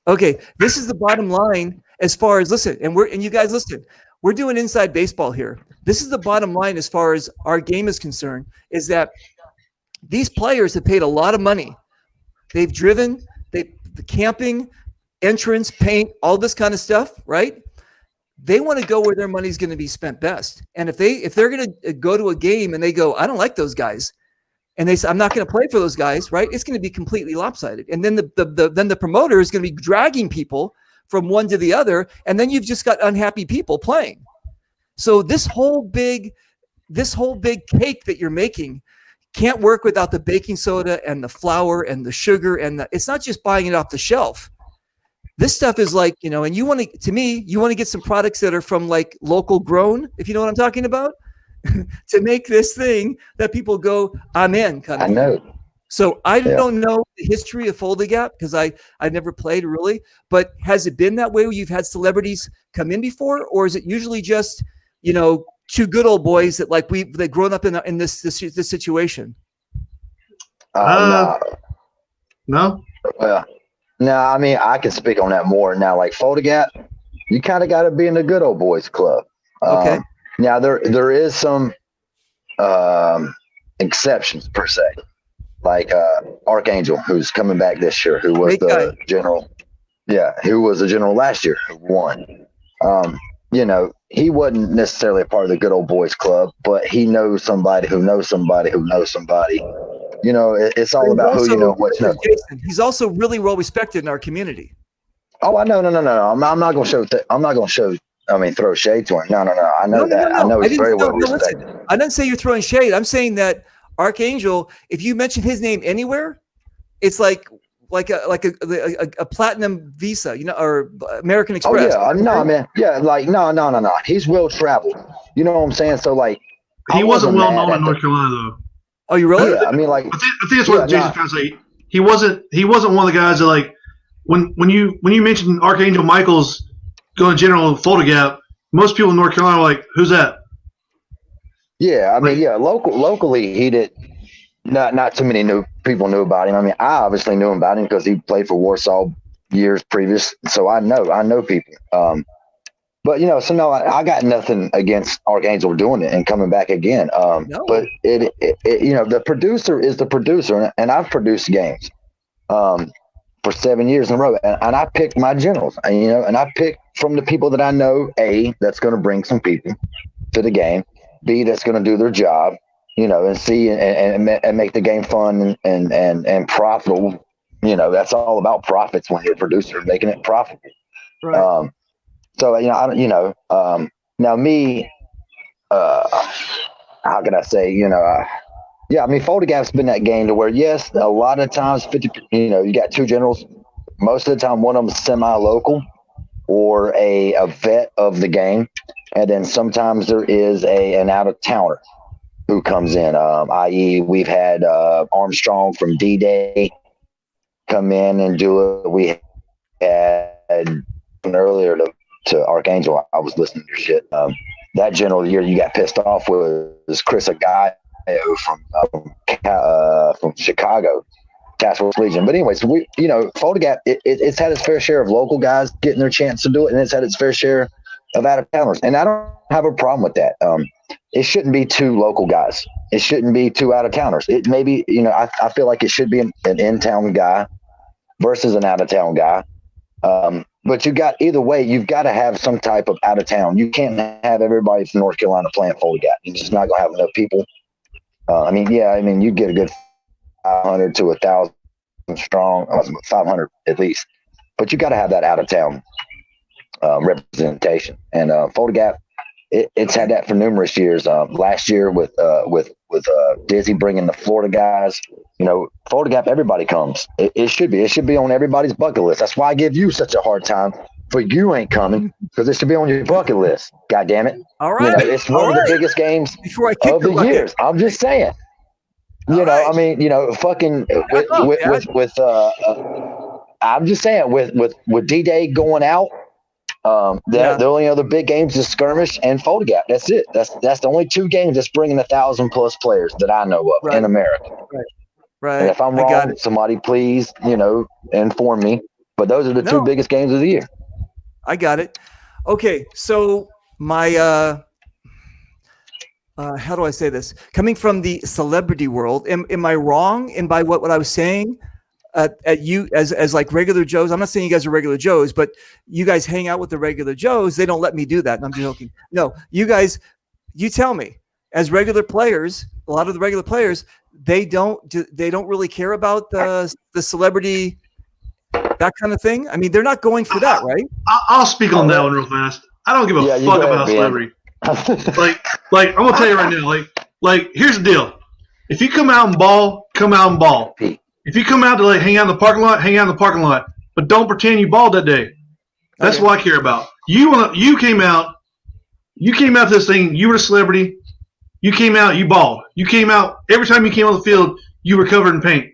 Okay, this is the bottom line as far as, listen, and you guys listen. We're doing inside baseball here. This is the bottom line as far as our game is concerned, is that these players have paid a lot of money. They've driven, the camping, entrance, paint, all this kind of stuff, right? They want to go where their money's going to be spent best. And if they're going to go to a game and they go, I don't like those guys, and they say, I'm not going to play for those guys, right? It's going to be completely lopsided. And then the promoter is going to be dragging people from one to the other, and then you've just got unhappy people playing. So this whole big cake that you're making can't work without the baking soda and the flour and the sugar, and it's not just buying it off the shelf. This stuff is like, and you want to get some products that are from like local grown, if you know what I'm talking about, to make this thing that people go, I'm in, kind of. I know. So I don't know the history of Fold a Gap, because I've never played really, but has it been that way where you've had celebrities come in before, or is it usually just, two good old boys that like they've grown up in this situation? No. No. Well, no, I mean, I can speak on that more now. Like Fold a Gap, you kind of got to be in the good old boys club. Okay. Now there is some exceptions per se. Like Archangel, who's coming back this year, who was the general. Yeah, who was the general last year, who won. He wasn't necessarily a part of the good old boys club, but he knows somebody who knows somebody who knows somebody. It's all about who you know, what you know. Jason, he's also really well respected in our community. Oh, I know. No. I'm not going to show. I'm not going to show. I mean, throw shade to him. No. I know that. I know he's very well respected. I didn't say you're throwing shade. I'm saying that Archangel, if you mention his name anywhere, it's like a platinum visa, or American Express. Oh yeah, no, man. Yeah, like no. He's well traveled. You know what I'm saying? So like, he wasn't well known in North Carolina though. Oh, you really? Yeah, I mean, like, I think that's what Jason's trying to say. He wasn't one of the guys that, like, when you mentioned Archangel Michaels going general Fold a Gap, most people in North Carolina were like, who's that? Yeah, I mean, locally he did not too many people knew about him. I mean, I obviously knew about him because he played for Warsaw years previous, so I know people. But so no, I got nothing against Archangel doing it and coming back again. No. But it the producer is the producer, and I've produced games for 7 years in a row, and I picked my generals, and I picked from the people that I know. A, that's going to bring some people to the game. B, that's going to do their job. and see and make the game fun and profitable. That's all about profits when you're a producer, making it profitable. Right. So I don't, now me, how can I say, yeah, I mean, Foldy Gap's been that game to where, yes, a lot of times 50, you got two generals. Most of the time, one of them is semi-local or a vet of the game, and then sometimes there is an out-of-towner who comes in. I.e., we've had Armstrong from D-Day come in and do it. We had earlier to Archangel. I was listening to your shit. That general year you got pissed off was Chris Agayo from Chicago, Task Force Legion. But anyways, Foldy Gap, it's had its fair share of local guys getting their chance to do it, and it's had its fair share of out-of-towners. And I don't have a problem with that. It shouldn't be two local guys. It shouldn't be two out-of-towners. It maybe, I feel like it should be an in-town guy versus an out-of-town guy. But either way, you've got to have some type of out-of-town. You can't have everybody from North Carolina playing Foldy Gap. You're just not going to have enough people. You get a good 500 to 1,000 strong, 500 at least. But you got to have that out-of-town representation. And Foldy Gap, it's had that for numerous years. Last year with Dizzy bringing the Florida guys, Foldy Gap, everybody comes. It should be on everybody's bucket list. That's why I give you such a hard time for you ain't coming, because it should be on your bucket list. God damn it! All right, it's one of the biggest games of the years. I'm just saying. Fucking I'm just saying with D-Day going out. The only other big games is Skirmish and Foldy Gap. That's it. That's the only two games that's bringing 1,000+ players that I know of in America. Right. And if I'm wrong, somebody please, inform me. But those are the two biggest games of the year. I got it. Okay, so my how do I say this? Coming from the celebrity world, am I wrong in by what I was saying? At you as like regular Joes. I'm not saying you guys are regular Joes, but you guys hang out with the regular Joes. They don't let me do that. And I'm joking. No, you guys, you tell me as regular players, a lot of the regular players, they don't really care about the celebrity, that kind of thing. I mean, they're not going for that, right? I'll speak on that one real fast. I don't give a fuck about a celebrity. like I'm gonna tell you right now, like here's the deal. If you come out and ball, come out and ball. If you come out to hang out in the parking lot, hang out in the parking lot. But don't pretend you balled that day. That's what I care about. You came out to this thing, you were a celebrity. You came out, you balled. You came out, every time you came on the field, you were covered in paint.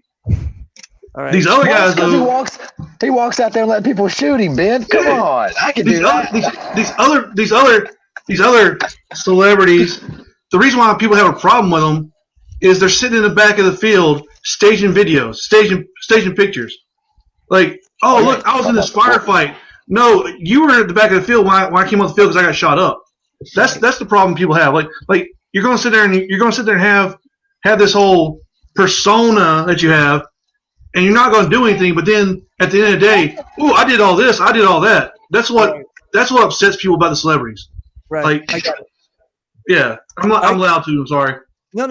All right. These other guys, though, he walks out there and let people shoot him, Ben. Come on. I can do that. These other celebrities, the reason why people have a problem with them is they're sitting in the back of the field staging videos, staging pictures. Look, I was in this firefight. No, you were at the back of the field when I came on the field because I got shot up. That's the problem people have. Like you're going to sit there and have this whole persona that you have, and you're not going to do anything. But then at the end of the day, I did all this, I did all that. That's what upsets people about the celebrities. Right. I got it. Yeah, I'm loud too. I'm sorry. No.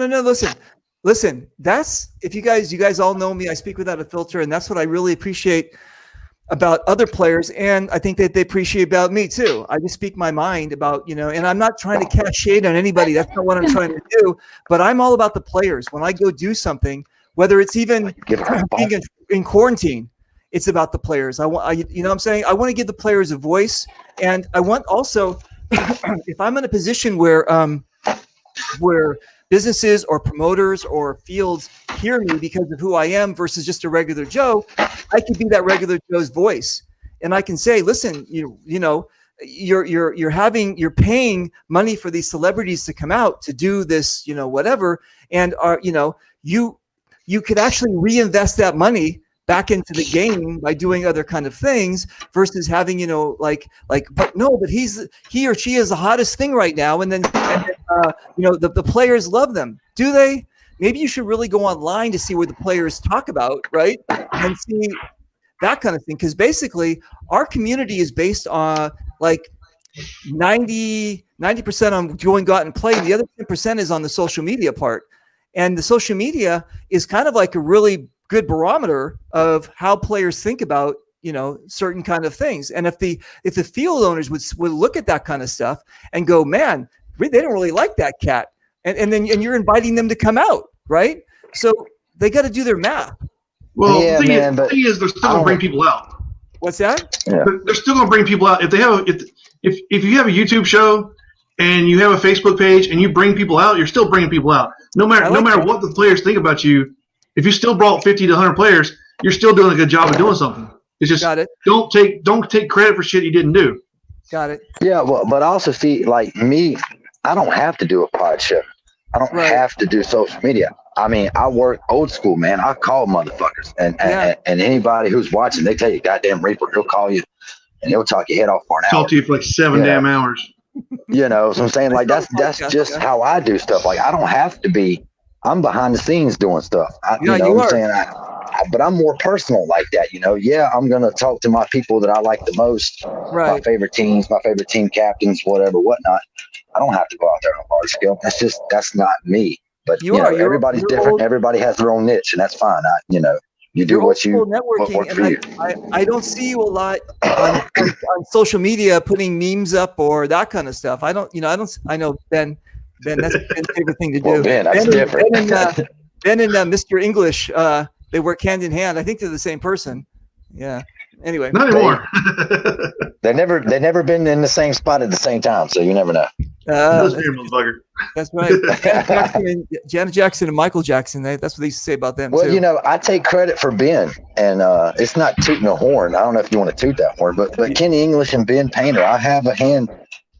Listen. That's if you guys all know me. I speak without a filter, and that's what I really appreciate about other players, and I think that they appreciate about me too. I just speak my mind about and I'm not trying to cast shade on anybody. That's not what I'm trying to do. But I'm all about the players. When I go do something, whether it's even being in quarantine, it's about the players. I want what I'm saying. I want to give the players a voice, and I want also. If I'm in a position where businesses or promoters or fields hear me because of who I am versus just a regular Joe, I can be that regular Joe's voice, and I can say, listen, you're paying money for these celebrities to come out to do this, whatever, and you could actually reinvest that money back into the game by doing other kind of things versus having, but he or she is the hottest thing right now. And then the players love them. Do they? Maybe you should really go online to see what the players talk about, right? And see that kind of thing. Because basically our community is based on 90% on going out and play. The other 10% is on the social media part. And the social media is kind of like a really good barometer of how players think about, certain kind of things. And if the field owners would look at that kind of stuff and go, man, they don't really like that cat. And then you're inviting them to come out, right? So they got to do their math. Well, the thing is, they're still going to bring people out. What's that? Yeah. They're still going to bring people out. If they have, if you have a YouTube show and you have a Facebook page and you bring people out, you're still bringing people out. No matter what the players think about you, if you still brought 50 to 100 players, you're still doing a good job of doing something. It's just don't take credit for shit you didn't do. Got it. Yeah, well, but also see, like me, I don't have to do a pod show. I don't have to do social media. I mean, I work old school, man. I call motherfuckers, and anybody who's watching, they tell you, goddamn Reaper, he'll call you, and he'll talk your head off for an hour. Talk to you for like 7 damn hours. So I'm saying, like, that's just how I do stuff. Like, I don't have to be. I'm behind the scenes doing stuff. I'm saying, but I'm more personal like that. Yeah, I'm gonna talk to my people that I like the most, my favorite teams, my favorite team captains, whatnot. I don't have to go out there on a large scale. That's not me. But everybody's different. Everybody has their own niche, and that's fine. You do what works for you. I don't see you a lot on social media putting memes up or that kind of stuff. I know Ben, that's Ben's favorite thing to do. Well, Ben, that's different. Ben and Mr. English, they work hand in hand. I think they're the same person. Yeah. Anyway. Not anymore. They've never been in the same spot at the same time, so you never know. That's right. Janet Jackson and Michael Jackson. That's what they used to say about them. Well, too. I take credit for Ben, and it's not tooting a horn. I don't know if you want to toot that horn, but Kenny English and Ben Painter, I have a hand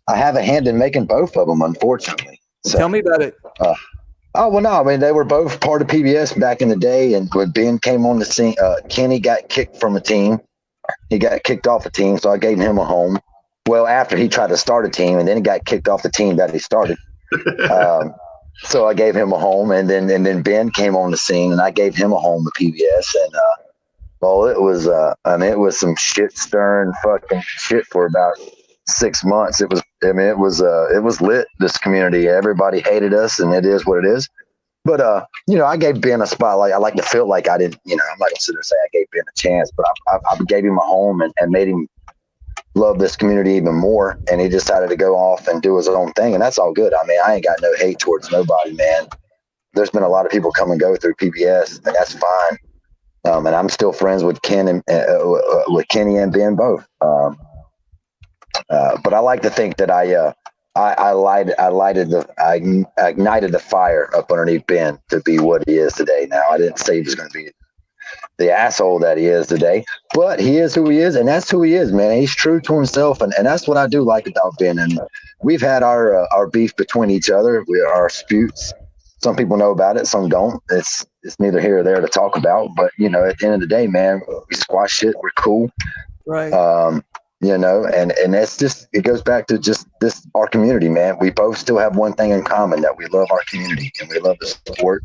in making both of them, unfortunately. So, tell me about it. They were both part of PBS back in the day, and when Ben came on the scene, Kenny got kicked from a team. He got kicked off a team, so I gave him a home. Well, after he tried to start a team, and then he got kicked off the team that he started. So I gave him a home, and then Ben came on the scene, and I gave him a home at PBS. And it was some shit stirring fucking shit for about 6 months. It was lit. This community, everybody hated us, and it is what it is. But I gave Ben a spotlight. I like to feel like I didn't. I'm not gonna sit there and say I gave Ben a chance, but I gave him a home and made him love this community even more. And he decided to go off and do his own thing, and that's all good. I mean, I ain't got no hate towards nobody, man. There's been a lot of people come and go through PBS, and that's fine. And I'm still friends with Ken and with Kenny and Ben both. But I like to think that I ignited the fire up underneath Ben to be what he is today. Now, I didn't say he was going to be the asshole that he is today, but he is who he is, and that's who he is, man. He's true to himself, and that's what I do like about Ben. And we've had our beef between each other. Our disputes. Some people know about it, some don't. It's neither here or there to talk about. But at the end of the day, man, we squash shit. We're cool, right? And that's just, it goes back to just our community, man. We both still have one thing in common, that we love our community and we love the sport.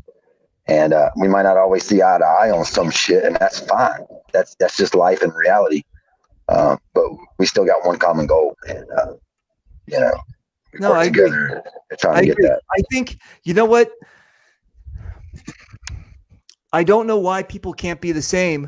And we might not always see eye to eye on some shit, and that's fine. That's just life and reality. But we still got one common goal, and I agree. Trying to get that. I think, you know what? I don't know why people can't be the same.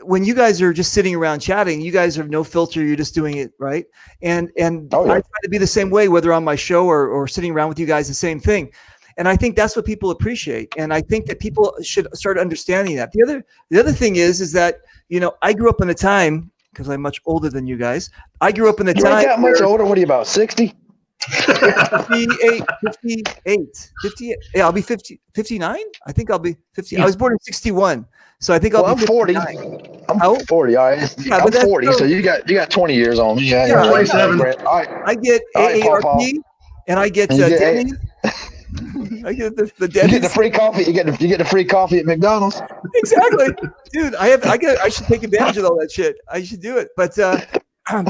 When you guys are just sitting around chatting, you guys have no filter. You're just doing it, right? And I try to be the same way, whether on my show or sitting around with you guys, the same thing. And I think that's what people appreciate. And I think that people should start understanding that. The other thing is that, I grew up in a time, because I'm much older than you guys. I grew up in a time. You're that much older? What are you, about 60? 58. Yeah, I'll be 59. I think I'll be 50. I was born in 61. So I think I'll be 40. I'm 40. All right. Yeah, I'm 40. So you got 20 years on me. Yeah. 27. All right. I get AARP, and I get Denny's. I get the Denny's. You get the free coffee. You get the free coffee at McDonald's. Exactly, dude. I should take advantage of all that shit. I should do it. But the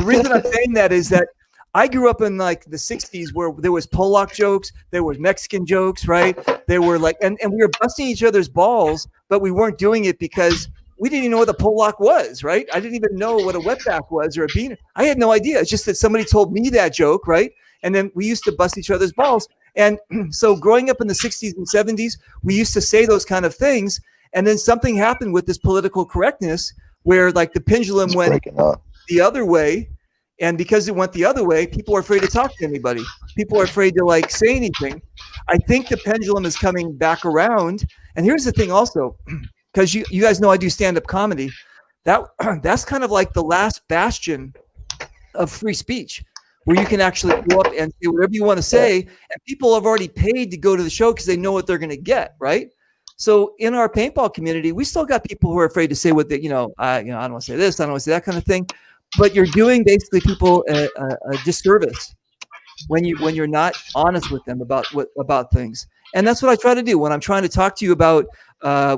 reason I'm saying that is that I grew up in like the 60s where there was Polak jokes, there was Mexican jokes, right? There were like, and we were busting each other's balls, but we weren't doing it because we didn't even know what a Polak was, right? I didn't even know what a wetback was or a beaner. I had no idea. It's just that somebody told me that joke, right? And then we used to bust each other's balls. And so growing up in the 60s and 70s, we used to say those kind of things. And then something happened with this political correctness where like the pendulum It's went breaking up. the other way. And because it went the other way, people are afraid to talk to anybody. People are afraid to like say anything. I think the pendulum is coming back around. And here's the thing also, because you guys know I do stand-up comedy. That's kind of like the last bastion of free speech, where you can actually go up and say whatever you want to say, and people have already paid to go to the show because they know what they're going to get, right? So in our paintball community, we still got people who are afraid to say what they, I don't want to say this, I don't want to say that kind of thing. But you're doing basically people a disservice when you're not honest with them about things. And that's what I try to do when I'm trying to talk to you about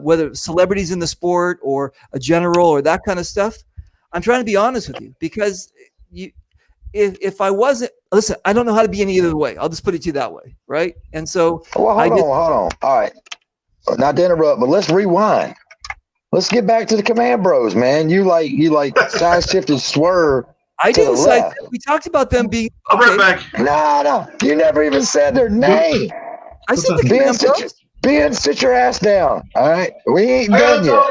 whether celebrities in the sport or a general or that kind of stuff. I'm trying to be honest with you, because if I wasn't, listen, I don't know how to be any other way. I'll just put it to you that way, right? And so, Well, hold on. All right, not to interrupt, but let's rewind. Let's get back to the Command Bros, man. You like side shifted swerve. I to the didn't say left. we talked about them being. I'll be right back. No, you never even said their name. I said the Ben, Command Bros. sit your ass down. All right, we ain't done yet.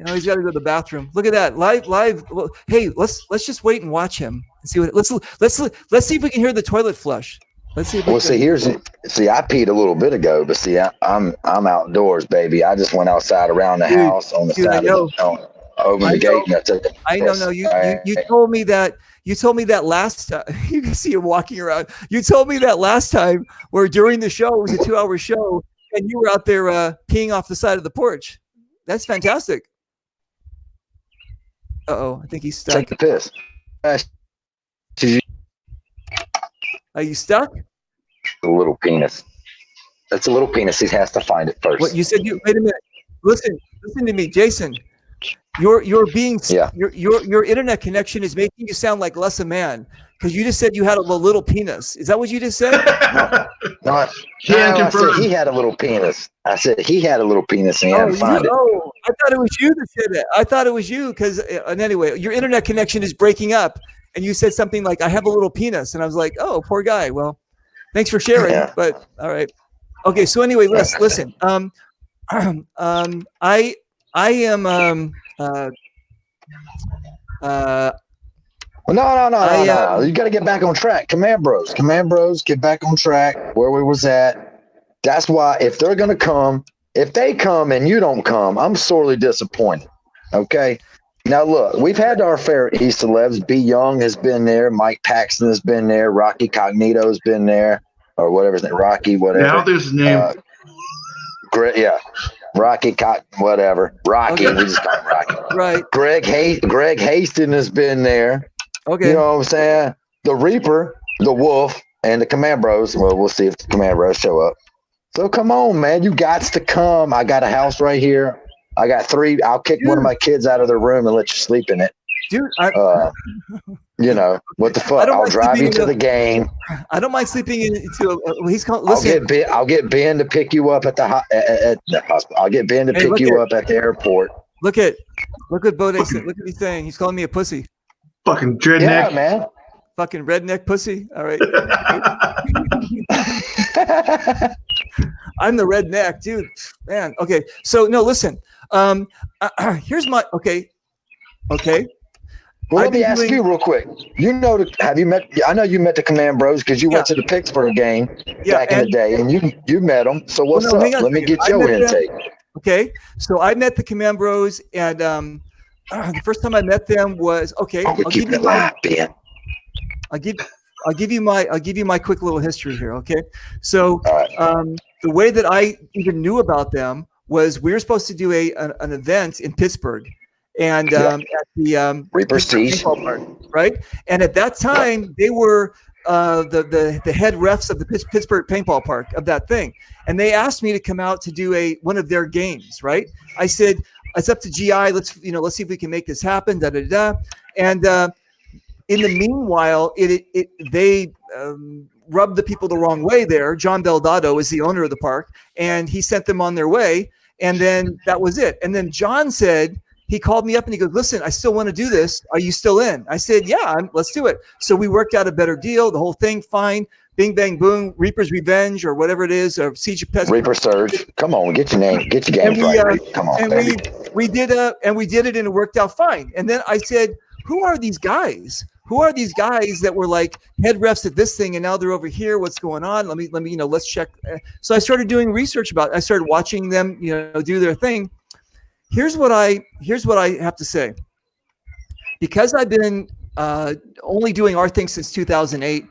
He's got to go to the bathroom. Look at that live. Well, hey, let's just wait and watch him and see what. Let's see if we can hear the toilet flush. Let's see. Well, see, I peed a little bit ago, but see, I'm outdoors, baby. I just went outside around the house on the side of the opened the gate and I took it. I know. No, you told me that. You told me that last time. You can see him walking around. You told me that last time where during the show, it was a 2-hour show, and you were out there peeing off the side of the porch. That's fantastic. Uh-oh, I think he's stuck. Take the piss. Are you stuck? A little penis. That's a little penis. He has to find it first. What you said? Wait a minute. Listen to me, Jason. You're being your internet connection is making you sound like less a man, because you just said you had a little penis. Is that what you just said? No, I said he had a little penis. I said he had a little penis and he had to find it. Oh, I thought it was you that said it. I thought it was you because, and anyway, your internet connection is breaking up, and you said something like, "I have a little penis," and I was like, "Oh, poor guy." Well, thanks for sharing. Yeah. But all right, okay. So anyway, listen. I am. Well, no. You got to get back on track. Command Bros, get back on track where we was at. That's why if they're going to come, if they come and you don't come, I'm sorely disappointed. Okay. Now, look, we've had our fair East 11s. B. Young has been there. Mike Paxton has been there. Rocky Cognito has been there, or whatever his name, Rocky, whatever. Yeah, I don't think it's his name. Rocky, whatever. Rocky, we just call him Rocky. Right. Greg Hastings has been there. Okay. You know what I'm saying? The Reaper, the Wolf, and the Command Bros. Well, we'll see if the Command Bros show up. So come on, man. You got to come. I got a house right here. I got 3. I'll kick one of my kids out of their room and let you sleep in it. Dude, you know, what the fuck? I'll drive you to the game. I don't mind sleeping into he's called. Listen, I'll get Ben to pick you up at the hospital. I'll get Ben to pick you up at the airport. Look what Bode said. Look what he's saying. He's calling me a pussy. Fucking dreadneck. Yeah, man. Fucking redneck pussy. All right. I'm the redneck, dude. Man. Okay. So no, listen. Here's my okay. Well, let me ask you real quick. Have you met? I know you met the Command Bros because you went to the Pittsburgh game back in the day, and you met them. So what's up? Let me get your intake. Okay, so I met the Command Bros, and the first time I met them was okay. I'll give you my quick little history here. Okay, so the way that I even knew about them was we were supposed to do an event in Pittsburgh. And at the Reaper Siege, right? And at that time, they were the head refs of the Pittsburgh paintball park of that thing, and they asked me to come out to do one of their games. Right? I said it's up to GI. Let's see if we can make this happen. Da da da. And in the meanwhile, they rubbed the people the wrong way. There, John Beldado is the owner of the park, and he sent them on their way. And then that was it. And then John said. He called me up and he goes, listen, I still want to do this. Are you still in? I said, yeah, let's do it. So we worked out a better deal, the whole thing, fine. Bing Bang Boom, Reaper's Revenge, or whatever it is, or Siege of Pest. Reaper Surge. Come on, get your name, get your games right. Come on, and baby. we did it, and it worked out fine. And then I said, who are these guys? Who are these guys that were like head refs at this thing, and now they're over here? What's going on? Let me, let's check. So I started doing research about it. I started watching them, do their thing. Here's what I have to say. Because I've been only doing our thing since 2008,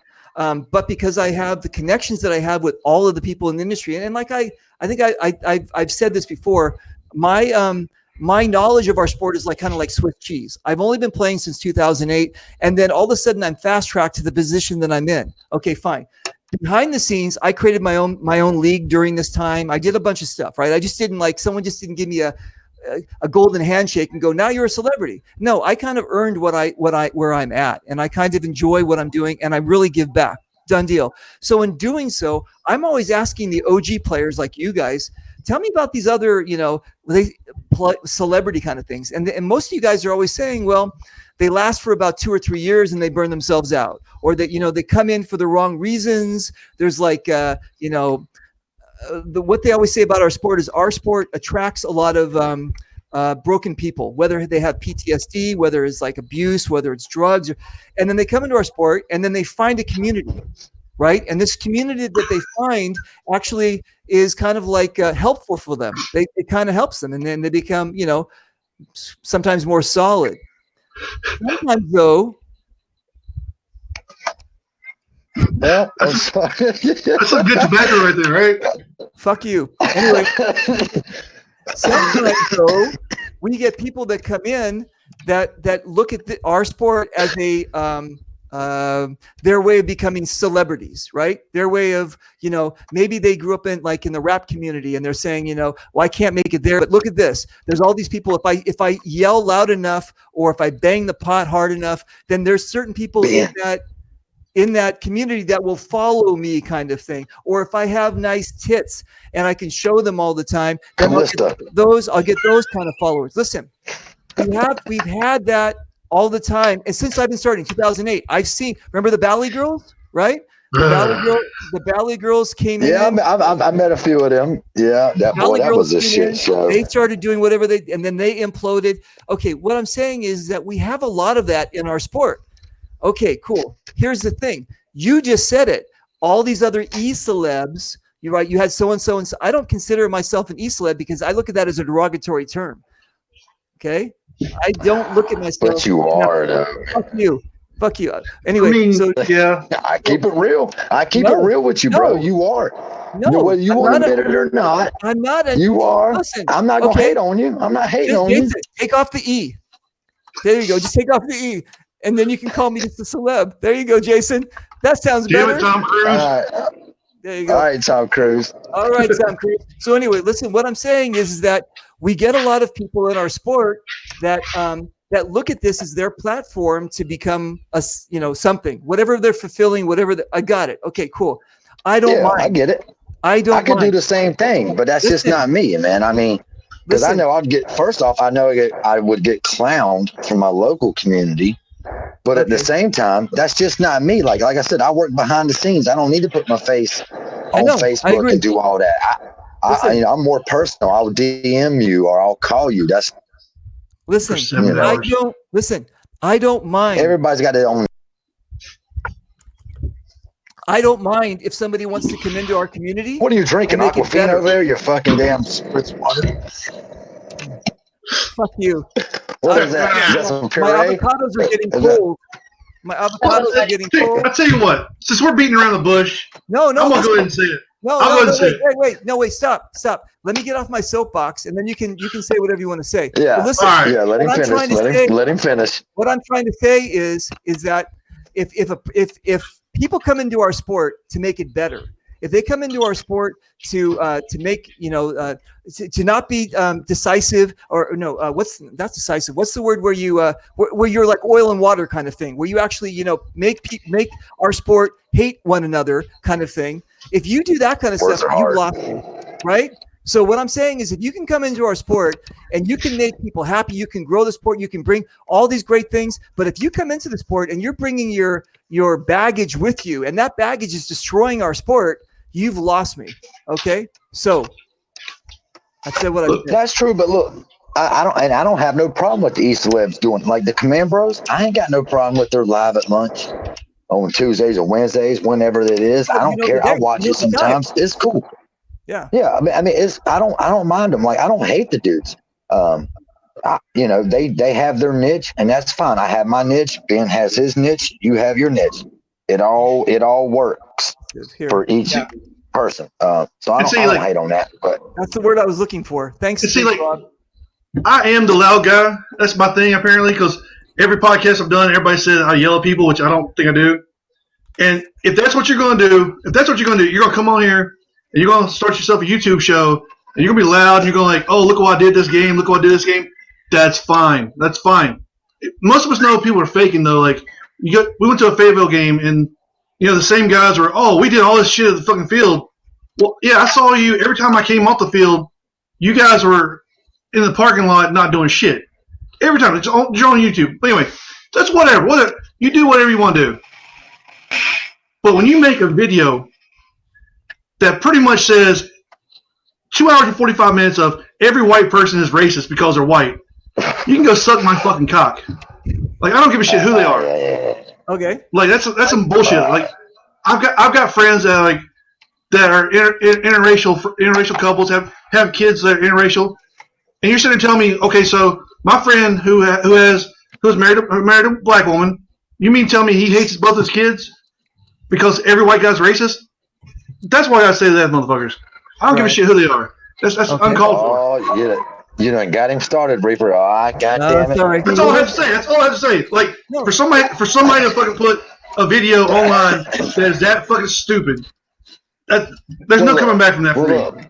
but because I have the connections that I have with all of the people in the industry, and like I think I've said this before, my knowledge of our sport is kind of like Swiss cheese. I've only been playing since 2008, and then all of a sudden I'm fast tracked to the position that I'm in. Okay, fine. Behind the scenes, I created my own league during this time. I did a bunch of stuff, right? I just didn't someone just didn't give me a golden handshake and go, now you're a celebrity. No, I kind of earned where I'm at, and I kind of enjoy what I'm doing, and I really give back. Done deal. So in doing so, I'm always asking the OG players like you guys, tell me about these other, celebrity kind of things. And most of you guys are always saying, well, they last for about 2 or 3 years and they burn themselves out, or that, they come in for the wrong reasons. There's what they always say about our sport is our sport attracts a lot of broken people, whether they have PTSD, whether it's abuse, whether it's drugs, and then they come into our sport and then they find a community, right? And this community that they find actually is kind of helpful for them. It kind of helps them, and then they become, sometimes more solid. Sometimes though, well, that's some good tobacco right there, right? Fuck you. Anyway, sometimes though, we get people that come in that look at our sport as their way of becoming celebrities, right? Their way of, maybe they grew up in the rap community and they're saying, well, I can't make it there, but look at this. There's all these people. If I yell loud enough, or if I bang the pot hard enough, then there's certain people in that community that will follow me, kind of thing. Or if I have nice tits and I can show them all the time, then I'll get those kind of followers. Listen, we've had that all the time. And since I've been starting 2008, I've seen, remember the Ballet Girls, right? The Ballet Girls came in. Yeah, I met a few of them. Yeah, that was a shit show. They started doing whatever and then they imploded. Okay, what I'm saying is that we have a lot of that in our sport. Okay, cool. Here's the thing. You just said it. All these other e-celebs, you're right, you had so-and-so and so. I don't consider myself an e-celeb because I look at that as a derogatory term. Okay? I don't look at myself. But you are, though. Fuck you. Anyway, yeah. I keep it real. I keep it real with you, bro. You are. No, whether you want to admit it or not. I'm not. You are. Listen, I'm not going to hate on you. I'm not hating on you. Take off the E. There you go. Just take off the E. And then you can call me just a celeb. There you go, Jason. That sounds better. Damn it, Tom Cruise. There you go. All right, Tom Cruise. All right, Tom Cruise. So anyway, listen, what I'm saying is that we get a lot of people in our sport that look at this as their platform to become something, whatever they're fulfilling, I got it. Okay, cool. I don't mind. I get it. I could do the same thing, but that's just not me, man. I mean, because I know first off, I know I would get clowned from my local community. But at the same time, that's just not me. Like I said, I work behind the scenes. I don't need to put my face on Facebook and do all that. I'm more personal. I'll DM you or I'll call you. I don't mind. Everybody's got their own. I don't mind if somebody wants to come into our community. What are you drinking? Aquafina over there? Your fucking damn spritz water. Fuck you. What is that? Is that some puree? My avocados are getting cold. My avocados are getting cold. I'll tell you what. Since we're beating around the bush, no, I'm gonna go ahead and say it. Wait, stop. Let me get off my soapbox, and then you can say whatever you want to say. Yeah, listen, all right. Yeah. Let him finish. Let him finish. What I'm trying to say is that if people come into our sport to make it better, if they come into our sport to make to not be decisive what's not decisive? What's the word where you're like oil and water kind of thing, where you actually make our sport hate one another kind of thing. If you do that kind of stuff, you lost me, right? So what I'm saying is if you can come into our sport and you can make people happy, you can grow the sport, you can bring all these great things. But if you come into the sport and you're bringing your baggage with you and that baggage is destroying our sport, you've lost me. Okay. So I said what I said. That's true. But look, I don't have no problem with the East Libs doing like the Command Bros. I ain't got no problem with their live at lunch on Tuesdays or Wednesdays, whenever it is. I don't care. I watch it sometimes. It's cool. Yeah. Yeah. I mean, I don't mind them. Like, I don't hate the dudes. They have their niche, and that's fine. I have my niche. Ben has his niche. You have your niche. It all works for each person. So I don't hate on that. But that's the word I was looking for. Thanks. Rob. I am the loud guy. That's my thing, apparently, because every podcast I've done, everybody says I yell at people, which I don't think I do. And if that's what you're going to do, you're going to come on here and you're going to start yourself a YouTube show and you're going to be loud and you're going to like, oh, look what I did this game. Look what I did this game. That's fine. That's fine. Most of us know people are faking, though. Like, we went to a Fayetteville game and, the same guys were, oh, we did all this shit at the fucking field. Well, yeah, I saw you every time I came off the field. You guys were in the parking lot not doing shit. Every time. You're on YouTube. But anyway, that's whatever. You do whatever you want to do. But when you make a video that pretty much says 2 hours and 45 minutes of every white person is racist because they're white, you can go suck my fucking cock. Like, I don't give a shit who they are. Okay. Like, that's some bullshit. Like, I've got friends that are interracial couples, have kids that are interracial, and you're sitting there telling me, okay, so my friend who's married a black woman, you mean tell me he hates both his kids because every white guy's racist? That's why I say that, motherfuckers. I don't give a shit who they are. That's uncalled for. Oh, you done got him started, Reaper. Oh, God damn it. Sorry. That's all I have to say. Like, for somebody to fucking put a video online that is that fucking stupid, there's no coming back from that for me.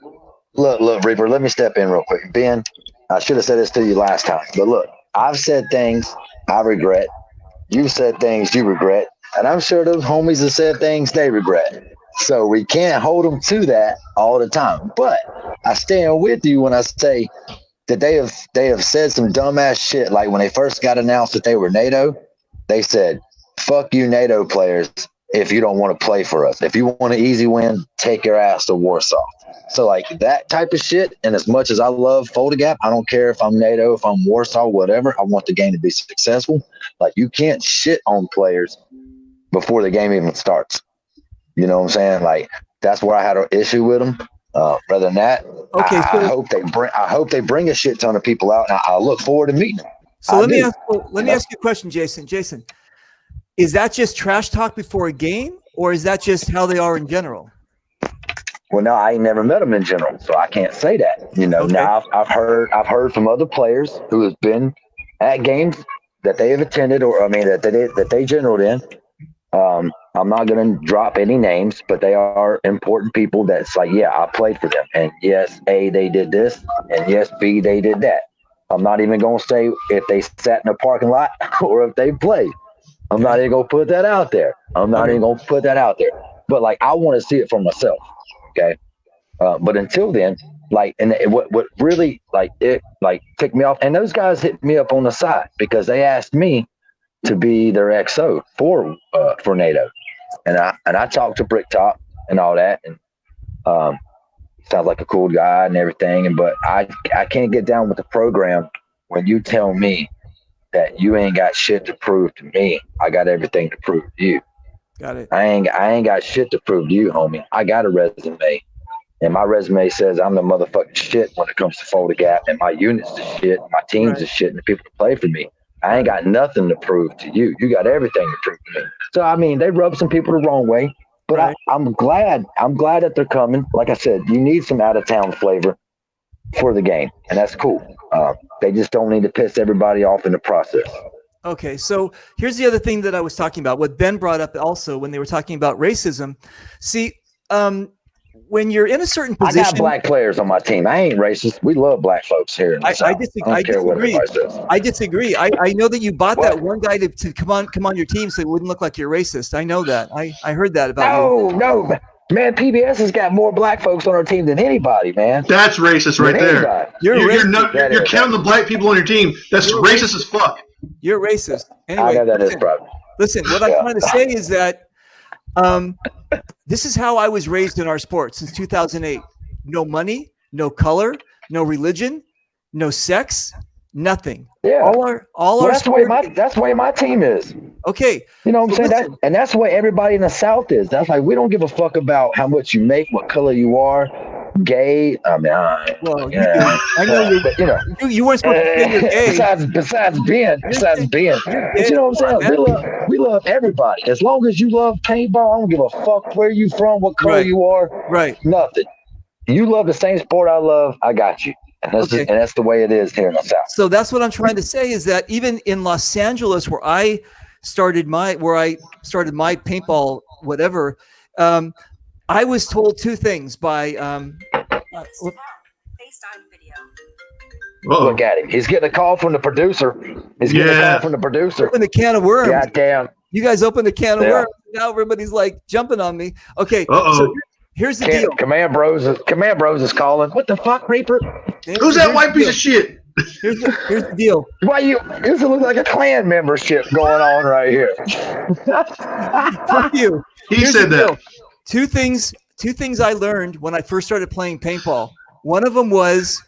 Look, Reaper, let me step in real quick. Ben, I should have said this to you last time, but look, I've said things I regret. You've said things you regret. And I'm sure those homies have said things they regret. So we can't hold them to that all the time. But I stand with you when I say that they have said some dumbass shit. Like when they first got announced that they were NATO, they said, fuck you NATO players if you don't want to play for us. If you want an easy win, take your ass to Warsaw. So like that type of shit, and as much as I love Fold Gap, I don't care if I'm NATO, if I'm Warsaw, whatever. I want the game to be successful. Like, you can't shit on players before the game even starts. You know what I'm saying? Like, that's where I had an issue with them. Rather than that, okay, I hope they bring a shit ton of people out, and I look forward to meeting them. So let me ask you a question, Jason. Jason, is that just trash talk before a game, or is that just how they are in general? Well, no, I ain't never met them in general, so I can't say that. Okay. Now I've heard from other players who have been at games that they have attended, or that they generaled in. I'm not going to drop any names, but they are important people that's like, yeah, I played for them. And yes, A, they did this. And yes, B, they did that. I'm not even going to say if they sat in a parking lot or if they played. I'm not even going to put that out there. But like, I want to see it for myself. Okay. But until then, like, and what really ticked me off, and those guys hit me up on the side because they asked me to be their XO for NATO. And I talked to Bricktop and all that, and sounds like a cool guy and everything. But I can't get down with the program when you tell me that you ain't got shit to prove to me. I got everything to prove to you. Got it. I ain't got shit to prove to you, homie. I got a resume, and my resume says I'm the motherfucking shit when it comes to Fold Gap, and my unit's the shit, my team's the shit, and the people that play for me. I ain't got nothing to prove to you. You got everything to prove to me. So I mean, they rub some people the wrong way, but I'm glad that they're coming. Like I said, you need some out of town flavor for the game, and that's cool. They just don't need to piss everybody off in the process. Okay, so here's the other thing that I was talking about. What Ben brought up also when they were talking about racism. See, when you're in a certain position, I got black players on my team. I ain't racist. We love black folks here in the South. I disagree. I disagree. I know that you bought that one guy to come on your team so it wouldn't look like you're racist. I know that. I heard that about you. No. Man, PBS has got more black folks on our team than anybody, man. That's racist right there. You're counting the black people on your team. That's racist as fuck. You're racist. Anyway, I know that is problem. Listen, what I'm trying to say is that this is how I was raised in our sport since 2008. No money, no color, no religion, no sex, nothing. Yeah. All our that's the way my team is. Okay. You know what I'm saying? That's the way everybody in the South is. That's like, we don't give a fuck about how much you make, what color you are, gay. I mean, well, yeah. I know but you weren't supposed to say you're gay. Besides being. But you know what I'm saying? We love everybody. As long as you love paintball, I don't give a fuck where you from, what color you are. Right. Nothing. You love the same sport I love, I got you. And that's the way it is here in the South. So that's what I'm trying to say is that even in Los Angeles, where I started my paintball, whatever, I was told two things by FaceTime video. Look at him. He's getting a call from the producer. Open the can of worms. Goddamn. You guys opened the can of worms. Now everybody's like jumping on me. Okay. So here's the deal. Command Bros is calling. What the fuck, Reaper? Who's that white piece of shit? Here's the deal. This looks like a clan membership going on right here. Fuck you. He said that. Two things I learned when I first started playing paintball. One of them was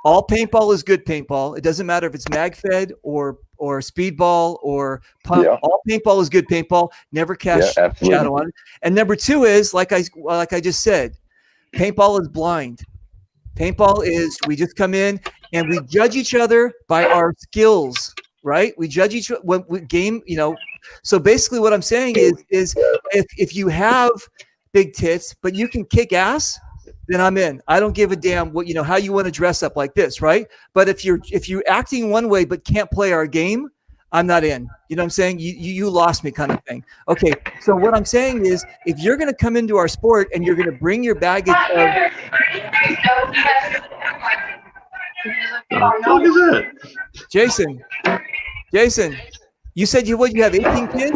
all paintball is good paintball. It doesn't matter if it's mag fed or speedball or pump. Yeah. All paintball is good paintball. Never cast shadow on it. And number two is like I just said, paintball is blind. Paintball is we just come in and we judge each other by our skills, right? We judge each other when we game, So basically, what I'm saying is if you have big tits but you can kick ass, then I'm in. I don't give a damn what how you want to dress up like this, right? But if you're acting one way but can't play our game, I'm not in. You know what I'm saying? You lost me kind of thing. Okay, so what I'm saying is if you're going to come into our sport and you're going to bring your baggage of what is that? Jason, you said you have 18 kids?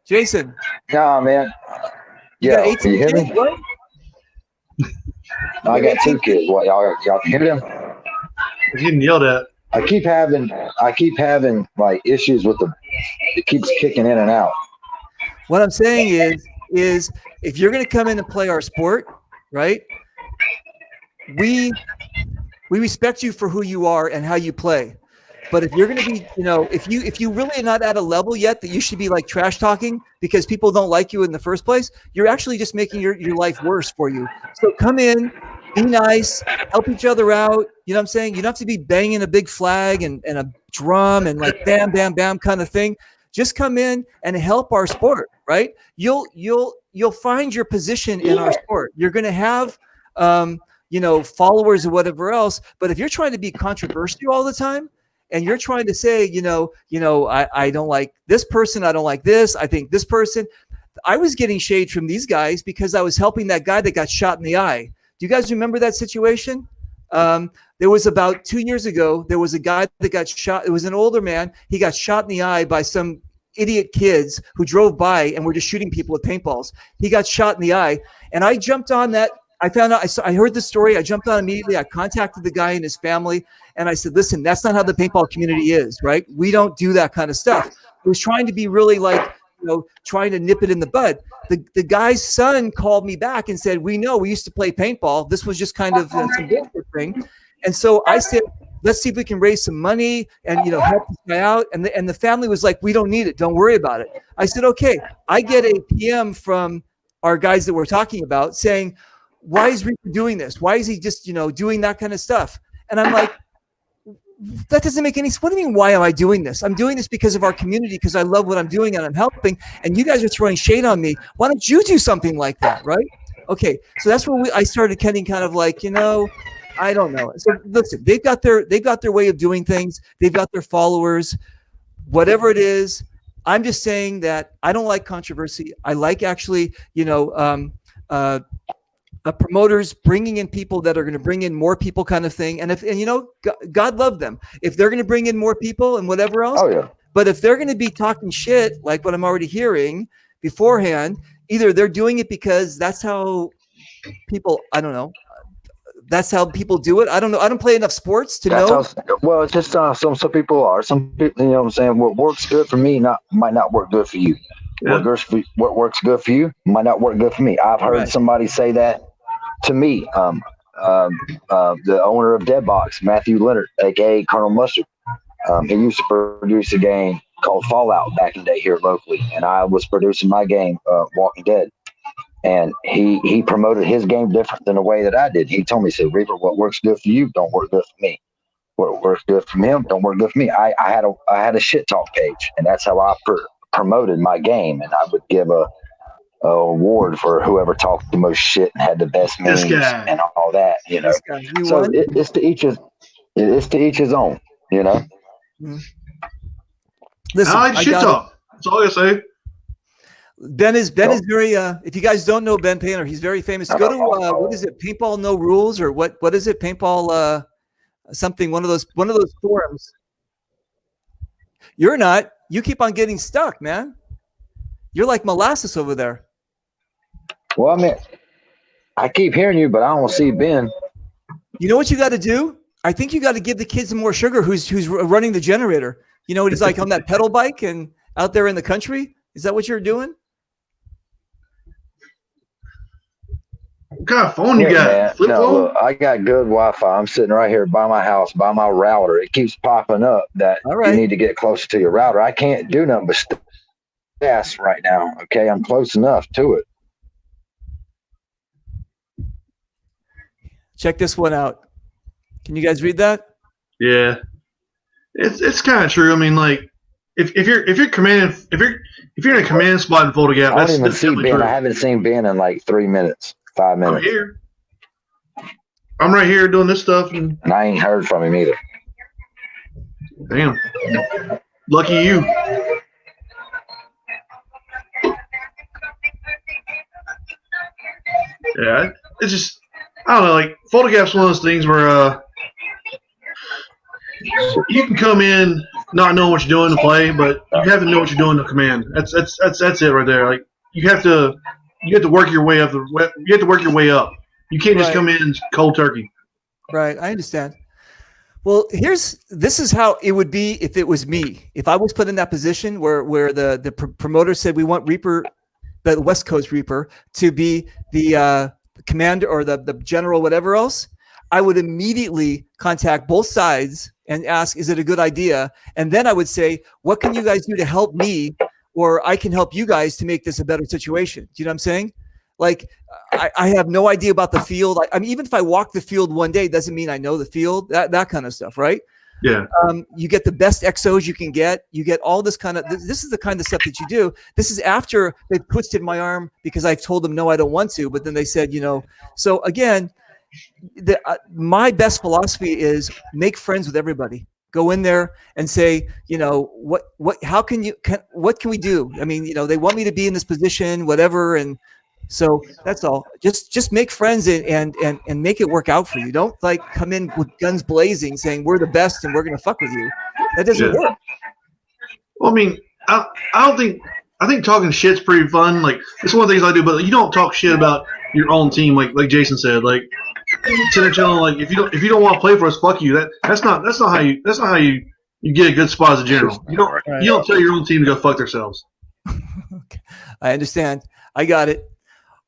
Jason. Nah, man. Yeah, can you hear me? I got 2 kids. What y'all hear them? He's getting yelled at. I keep having like issues with it keeps kicking in and out. What I'm saying is if you're going to come in and play our sport, right? We respect you for who you are and how you play. But if you're going to be, if you really are not at a level yet that you should be like trash talking because people don't like you in the first place, you're actually just making your life worse for you. So come in, be nice, help each other out. You know what I'm saying? You don't have to be banging a big flag and a drum and like bam, bam, bam kind of thing. Just come in and help our sport, right? You'll find your position in our sport. You're going to have, followers or whatever else. But if you're trying to be controversial all the time, and you're trying to say, I don't like this person. I don't like this. I think this person. I was getting shade from these guys because I was helping that guy that got shot in the eye. Do you guys remember that situation? There was about 2 years ago, there was a guy that got shot. It was an older man. He got shot in the eye by some idiot kids who drove by and were just shooting people with paintballs. He got shot in the eye. And I jumped on that. I found out, I heard the story. I jumped on immediately. I contacted the guy and his family. And I said, listen, that's not how the paintball community is, right? We don't do that kind of stuff. I was trying to be really like, trying to nip it in the bud. The guy's son called me back and said, we used to play paintball. This was just kind of some bullshit thing. And so I said, let's see if we can raise some money and, help this guy out. And the family was like, we don't need it. Don't worry about it. I said, okay. I get a PM from our guys that we're talking about saying, why is Reaper doing this? Why is he just, doing that kind of stuff? And I'm like, that doesn't make any sense. What do you mean, why am I doing this? I'm doing this because of our community, because I love what I'm doing and I'm helping. And you guys are throwing shade on me. Why don't you do something like that, right? Okay, so that's where I started getting kind of like, I don't know. So listen, they've got their way of doing things. They've got their followers, whatever it is. I'm just saying that I don't like controversy. I like actually, promoters bringing in people that are going to bring in more people kind of thing. And God love them. If they're going to bring in more people and whatever else. Oh, yeah. But if they're going to be talking shit, like what I'm already hearing beforehand, either they're doing it because that's how people, I don't know, that's how people do it. I don't know. I don't play enough sports to That's know. how. Well, it's just some people are. Some people, you know what I'm saying. What works good for me might not work good for you. Yeah. What works good for you might not work good for me. I've heard Right. somebody say that to me. The owner of Deadbox, Matthew Leonard, aka Colonel Mustard. He used to produce a game called Fallout back in the day here locally, and I was producing my game, Walking Dead. And he promoted his game different than the way that I did. He told me, he said, Reaper, what works good for you don't work good for me. What works good for him don't work good for me. I had a shit talk page, and that's how I promoted my game. And I would give a award for whoever talked the most shit and had the best This memes guy. and all that. You know, This guy, you so won? it's to each his own. You know. Listen, I like I shit got it. talk. That's all I say. Ben is very if you guys don't know Ben Painter, he's very famous. Go to what is it, Paintball No Rules, or what is it, Paintball something, one of those forums. You're not. You keep on getting stuck, man. You're like molasses over there. Well, I mean, I keep hearing you, but I don't see Ben. You know what you got to do? I think you got to give the kids some more sugar. Who's running the generator? You know what he's like on that pedal bike and out there in the country? Is that what you're doing? What kind of phone you got? Man. Flip No, phone? look, I got good Wi-Fi. I'm sitting right here by my house, by my router. It keeps popping up that All right. you need to get closer to your router. I can't do nothing but fast right now. Okay, I'm close enough to it. Check this one out. Can you guys read that? Yeah, it's kind of true. I mean, like if you're in a command spot in Fold Gap, I don't that's even see definitely Ben. true. I haven't seen Ben in like 3 minutes, 5 I'm minutes, here. I'm right here doing this stuff, and and I ain't heard from him either. damn, lucky you. Yeah, it's just I don't know. Like Fold Gap's one of those things where you can come in not knowing what you're doing to play, but you have to know what you're doing to command. That's it right there. Like you have to work your way up. You have to work your way up. You can't just Right. come in cold turkey. Right. I understand. Well, this is how it would be if it was me. If I was put in that position where the promoter said we want Reaper, the West Coast Reaper, to be the commander or the general, whatever else, I would immediately contact both sides and ask, is it a good idea? And then I would say, what can you guys do to help me, or I can help you guys to make this a better situation? Do you know what I'm saying? Like, I have no idea about the field. I mean, even if I walk the field one day, doesn't mean I know the field, that kind of stuff, right? Yeah. You get the best XOs you can get. You get all this kind of, this is the kind of stuff that you do. This is after they twisted my arm because I told them, no, I don't want to. But then they said, you know, so again, my best philosophy is make friends with everybody. Go in there and say, you know, what can we do? I mean, you know, they want me to be in this position, whatever. And so that's all. Just make friends and make it work out for you. Don't like come in with guns blazing saying we're the best and we're going to fuck with you. That doesn't work. Well, I mean, I think talking shit's pretty fun. Like it's one of the things I do, but you don't talk shit about your own team, like Jason said. Like sit there telling like if you don't want to play for us, fuck you. That's not how you get a good spot as a general. You don't tell your own team to go fuck themselves. Okay. I understand. I got it.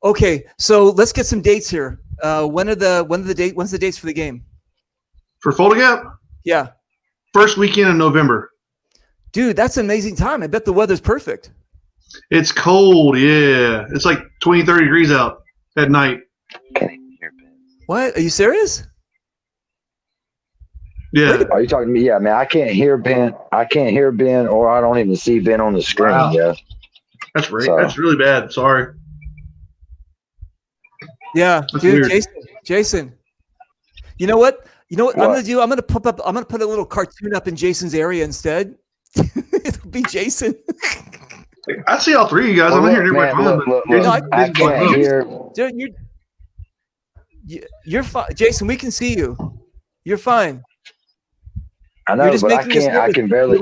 Okay, so let's get some dates here. When's the dates for the game? For Fold Gap? Yeah. First weekend in November. Dude, that's an amazing time. I bet the weather's perfect. It's cold, yeah. It's like 20, 30 degrees out at night. What? Are you serious? Yeah. Are you talking to me? Yeah, man. I can't hear Ben, or I don't even see Ben on the screen. Wow. Yeah. That's right. So- That's really bad. Sorry. Yeah, That's dude, weird. Jason. You know what? I'm What? gonna do? I'm gonna put a little cartoon up in Jason's area instead. It'll be Jason. I see all three of you guys. I'm not hearing everybody man, calling, look, but look, Jason's I fucking can't up. hear. Dude, you're fine. Jason, we can see you. You're fine. I know, You're just but I making us can't. I nervous. can barely.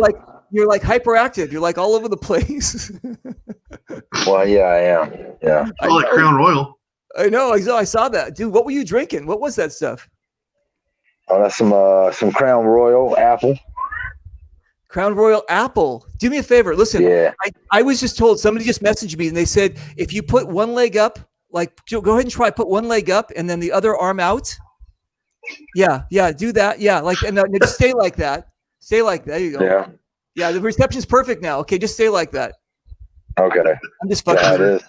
You're like hyperactive. You're like all over the place. Well, yeah, I am. Yeah. I like Crown Royal. I know. I saw that, dude. What were you drinking? What was that stuff? Oh, that's some Crown Royal apple. Crown Royal apple. Do me a favor. Listen, Yeah. I was just told, somebody just messaged me and they said, if you put one leg up, like go ahead and try, put one leg up and then the other arm out. Yeah. Do that. Yeah. Like, and just stay like that. Stay like that. There you go. Yeah. Yeah. The reception's perfect now. Okay. Just stay like that. Okay. I'm just fucking. Yeah, it is.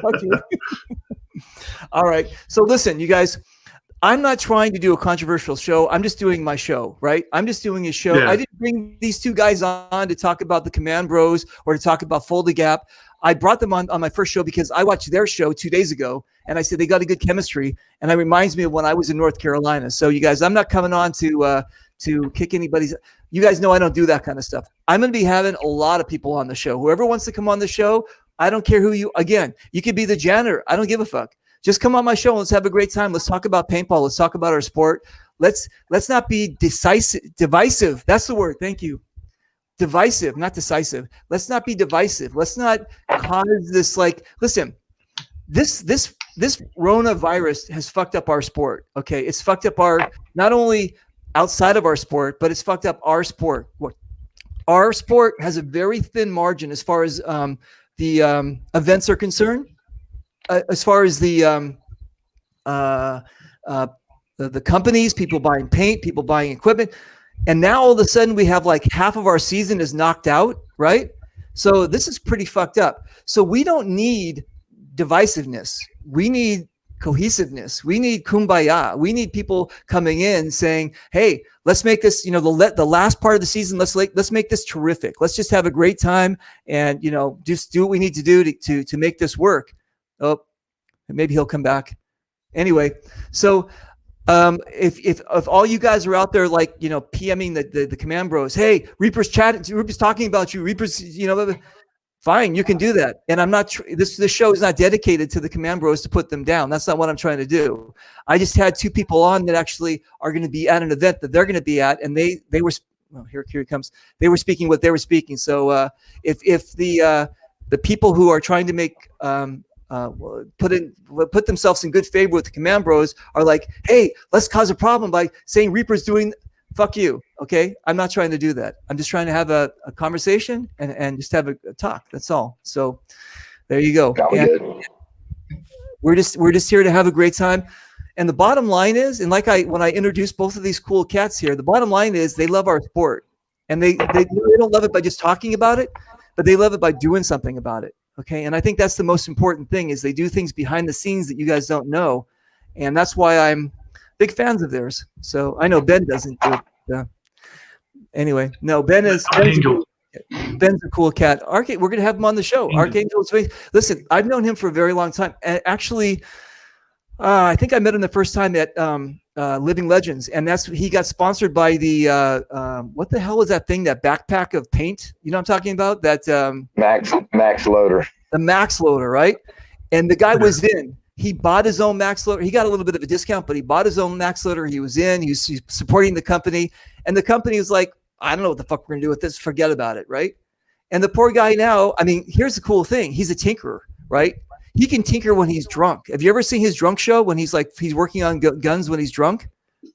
Fuck you. All right. So listen, you guys, I'm not trying to do a controversial show. I'm just doing my show, right? I'm just doing a show. Yeah. I didn't bring these two guys on to talk about the Command Bros or to talk about Fold the Gap. I brought them on my first show because I watched their show 2 days ago and I said they got a good chemistry. And it reminds me of when I was in North Carolina. So you guys, I'm not coming on to kick anybody's. You guys know I don't do that kind of stuff. I'm going to be having a lot of people on the show. Whoever wants to come on the show, I don't care who you, again, you could be the janitor. I don't give a fuck. Just come on my show and let's have a great time. Let's talk about paintball. Let's talk about our sport. Let's not be divisive. That's the word. Thank you. Divisive, not decisive. Let's not be divisive. Let's not cause this, like, listen, this coronavirus has fucked up our sport. Okay. It's fucked up our, not only outside of our sport, but it's fucked up our sport. Our sport has a very thin margin as far as the events are concerned. As far as the companies, people buying paint, people buying equipment, and now all of a sudden we have like half of our season is knocked out, right? So this is pretty fucked up. So we don't need divisiveness. We need cohesiveness. We need kumbaya. We need people coming in saying, "Hey, let's make this, the last part of the season. Let's make this terrific. Let's just have a great time, and just do what we need to do to make this work." Oh, maybe he'll come back. Anyway, so if all you guys are out there like PMing the Command Bros, hey, Reaper's chatting, Reaper's talking about you, Reaper's fine, you can do that. And I'm not this show is not dedicated to the Command Bros to put them down. That's not what I'm trying to do. I just had two people on that actually are going to be at an event that they're going to be at, and they were here he comes. They were speaking what they were speaking. So if the people who are trying to make put themselves in good favor with the Command Bros are like, hey, let's cause a problem by saying Reaper's doing, fuck you. Okay. I'm not trying to do that. I'm just trying to have a conversation and just have a talk. That's all. So there you go. We're just here to have a great time. And the bottom line is, and when I introduced both of these cool cats here, the bottom line is they love our sport, and they don't love it by just talking about it, but they love it by doing something about it. Okay. And I think that's the most important thing is they do things behind the scenes that you guys don't know. And that's why I'm big fans of theirs. So I know Ben doesn't do it. Anyway, no, Ben's a cool cat. We're going to have him on the show. Archangel. Listen, I've known him for a very long time. And actually, I think I met him the first time at Living Legends. And he got sponsored by the, what the hell is that thing, that backpack of paint? You know what I'm talking about? That Max Loader. The Max Loader, right? And the guy was in. He bought his own Max Loader. He got a little bit of a discount, but he bought his own Max Loader. He was in. He's supporting the company. And the company was like, I don't know what the fuck we're going to do with this. Forget about it, right? And the poor guy now, I mean, here's the cool thing. He's a tinkerer, right? He can tinker when he's drunk. Have you ever seen his drunk show when he's working on guns when he's drunk,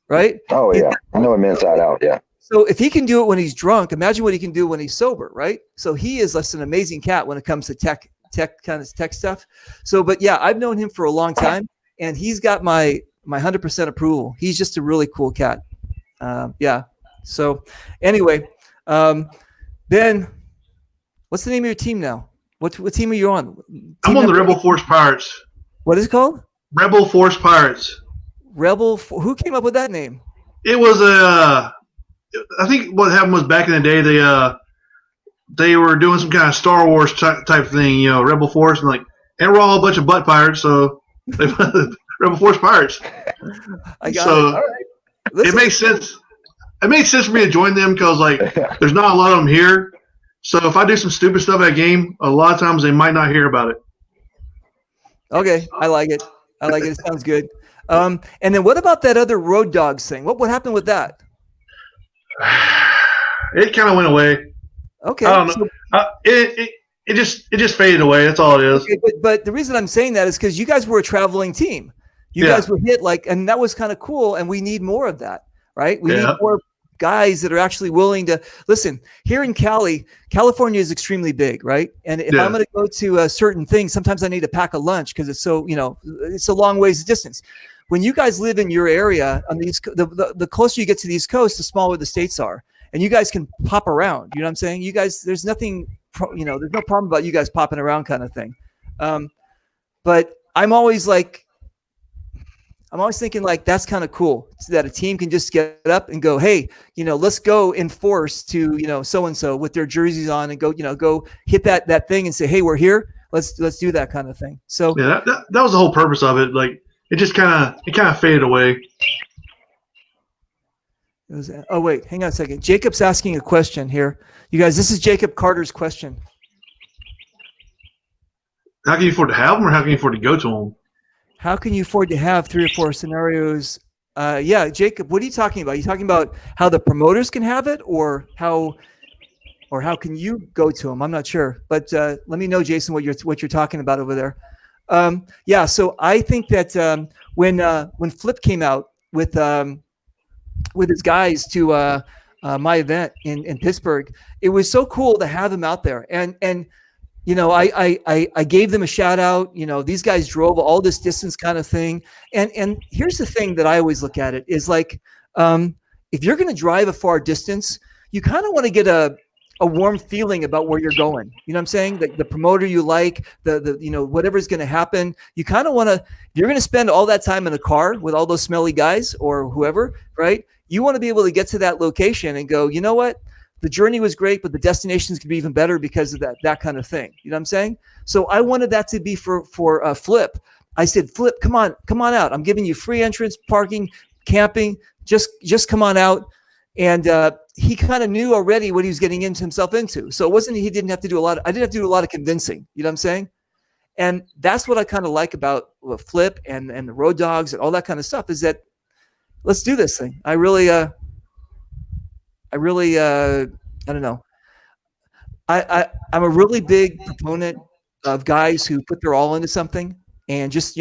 right? Oh, yeah. I know him inside out, yeah. So if he can do it when he's drunk, imagine what he can do when he's sober, right? So he is an amazing cat when it comes to tech stuff. So, but yeah, I've known him for a long time, and he's got my 100% approval. He's just a really cool cat. Yeah. So anyway, Ben, what's the name of your team now? What team are you on? I'm on the Rebel Force Pirates. What is it called? Rebel Force Pirates. Who came up with that name? It was I think what happened was back in the day they were doing some kind of Star Wars type thing, Rebel Force, and we're all a bunch of butt pirates, so they Rebel Force Pirates. I got it. All right. It makes sense. It made sense for me to join them because there's not a lot of them here. So if I do some stupid stuff at a game, a lot of times they might not hear about it. Okay, I like it. It sounds good. And then what about that other Road Dogs thing? What happened with that? It kind of went away. Okay. I don't know. It just faded away. That's all it is. Okay, but the reason I'm saying that is because you guys were a traveling team. You Yeah. guys were hit and that was kind of cool. And we need more of that, right? We need Yeah. more guys that are actually willing to listen. Here in California is extremely big, right? And if I'm going to go to certain things, sometimes I need to pack a lunch because it's so, it's a long ways of distance. When you guys live in your area on the closer you get to the East Coast, the smaller the states are, and you guys can pop around. You know what I'm saying? You guys, there's nothing, there's no problem about you guys popping around kind of thing. But I'm always thinking like that's kind of cool so that a team can just get up and go, hey, let's go in force to so and so with their jerseys on and go hit that thing and say, hey, we're here. Let's do that kind of thing. So yeah, that was the whole purpose of it. Like it just kind of faded away. Oh wait, hang on a second. Jacob's asking a question here. You guys, this is Jacob Carter's question. How can you afford to have them, or how can you afford to go to them? How can you afford to have 3 or 4 scenarios? Yeah, Jacob, what are you talking about? Are you talking about how the promoters can have it, or how can you go to them? I'm not sure, but let me know, Jason, what you're talking about over there. Yeah, so I think that when Flip came out with his guys to my event in Pittsburgh, it was so cool to have him out there, and I gave them a shout out. These guys drove all this distance kind of thing. And here's the thing that I always look at it is like, if you're going to drive a far distance, you kind of want to get a warm feeling about where you're going. You know what I'm saying? The promoter you like, the whatever's going to happen, you kind of want to, if you're going to spend all that time in a car with all those smelly guys or whoever, right? You want to be able to get to that location and go, you know what? The journey was great, but the destinations could be even better because of that kind of thing. You know what I'm saying? So I wanted that to be for Flip. I said, Flip, come on out. I'm giving you free entrance, parking, camping. Just come on out. And he kind of knew already what he was getting himself into. So it wasn't, I didn't have to do a lot of convincing. You know what I'm saying? And that's what I kind of like about Flip and the Road Dogs and all that kind of stuff is that let's do this thing. I really, I don't know. I'm a really big proponent of guys who put their all into something and just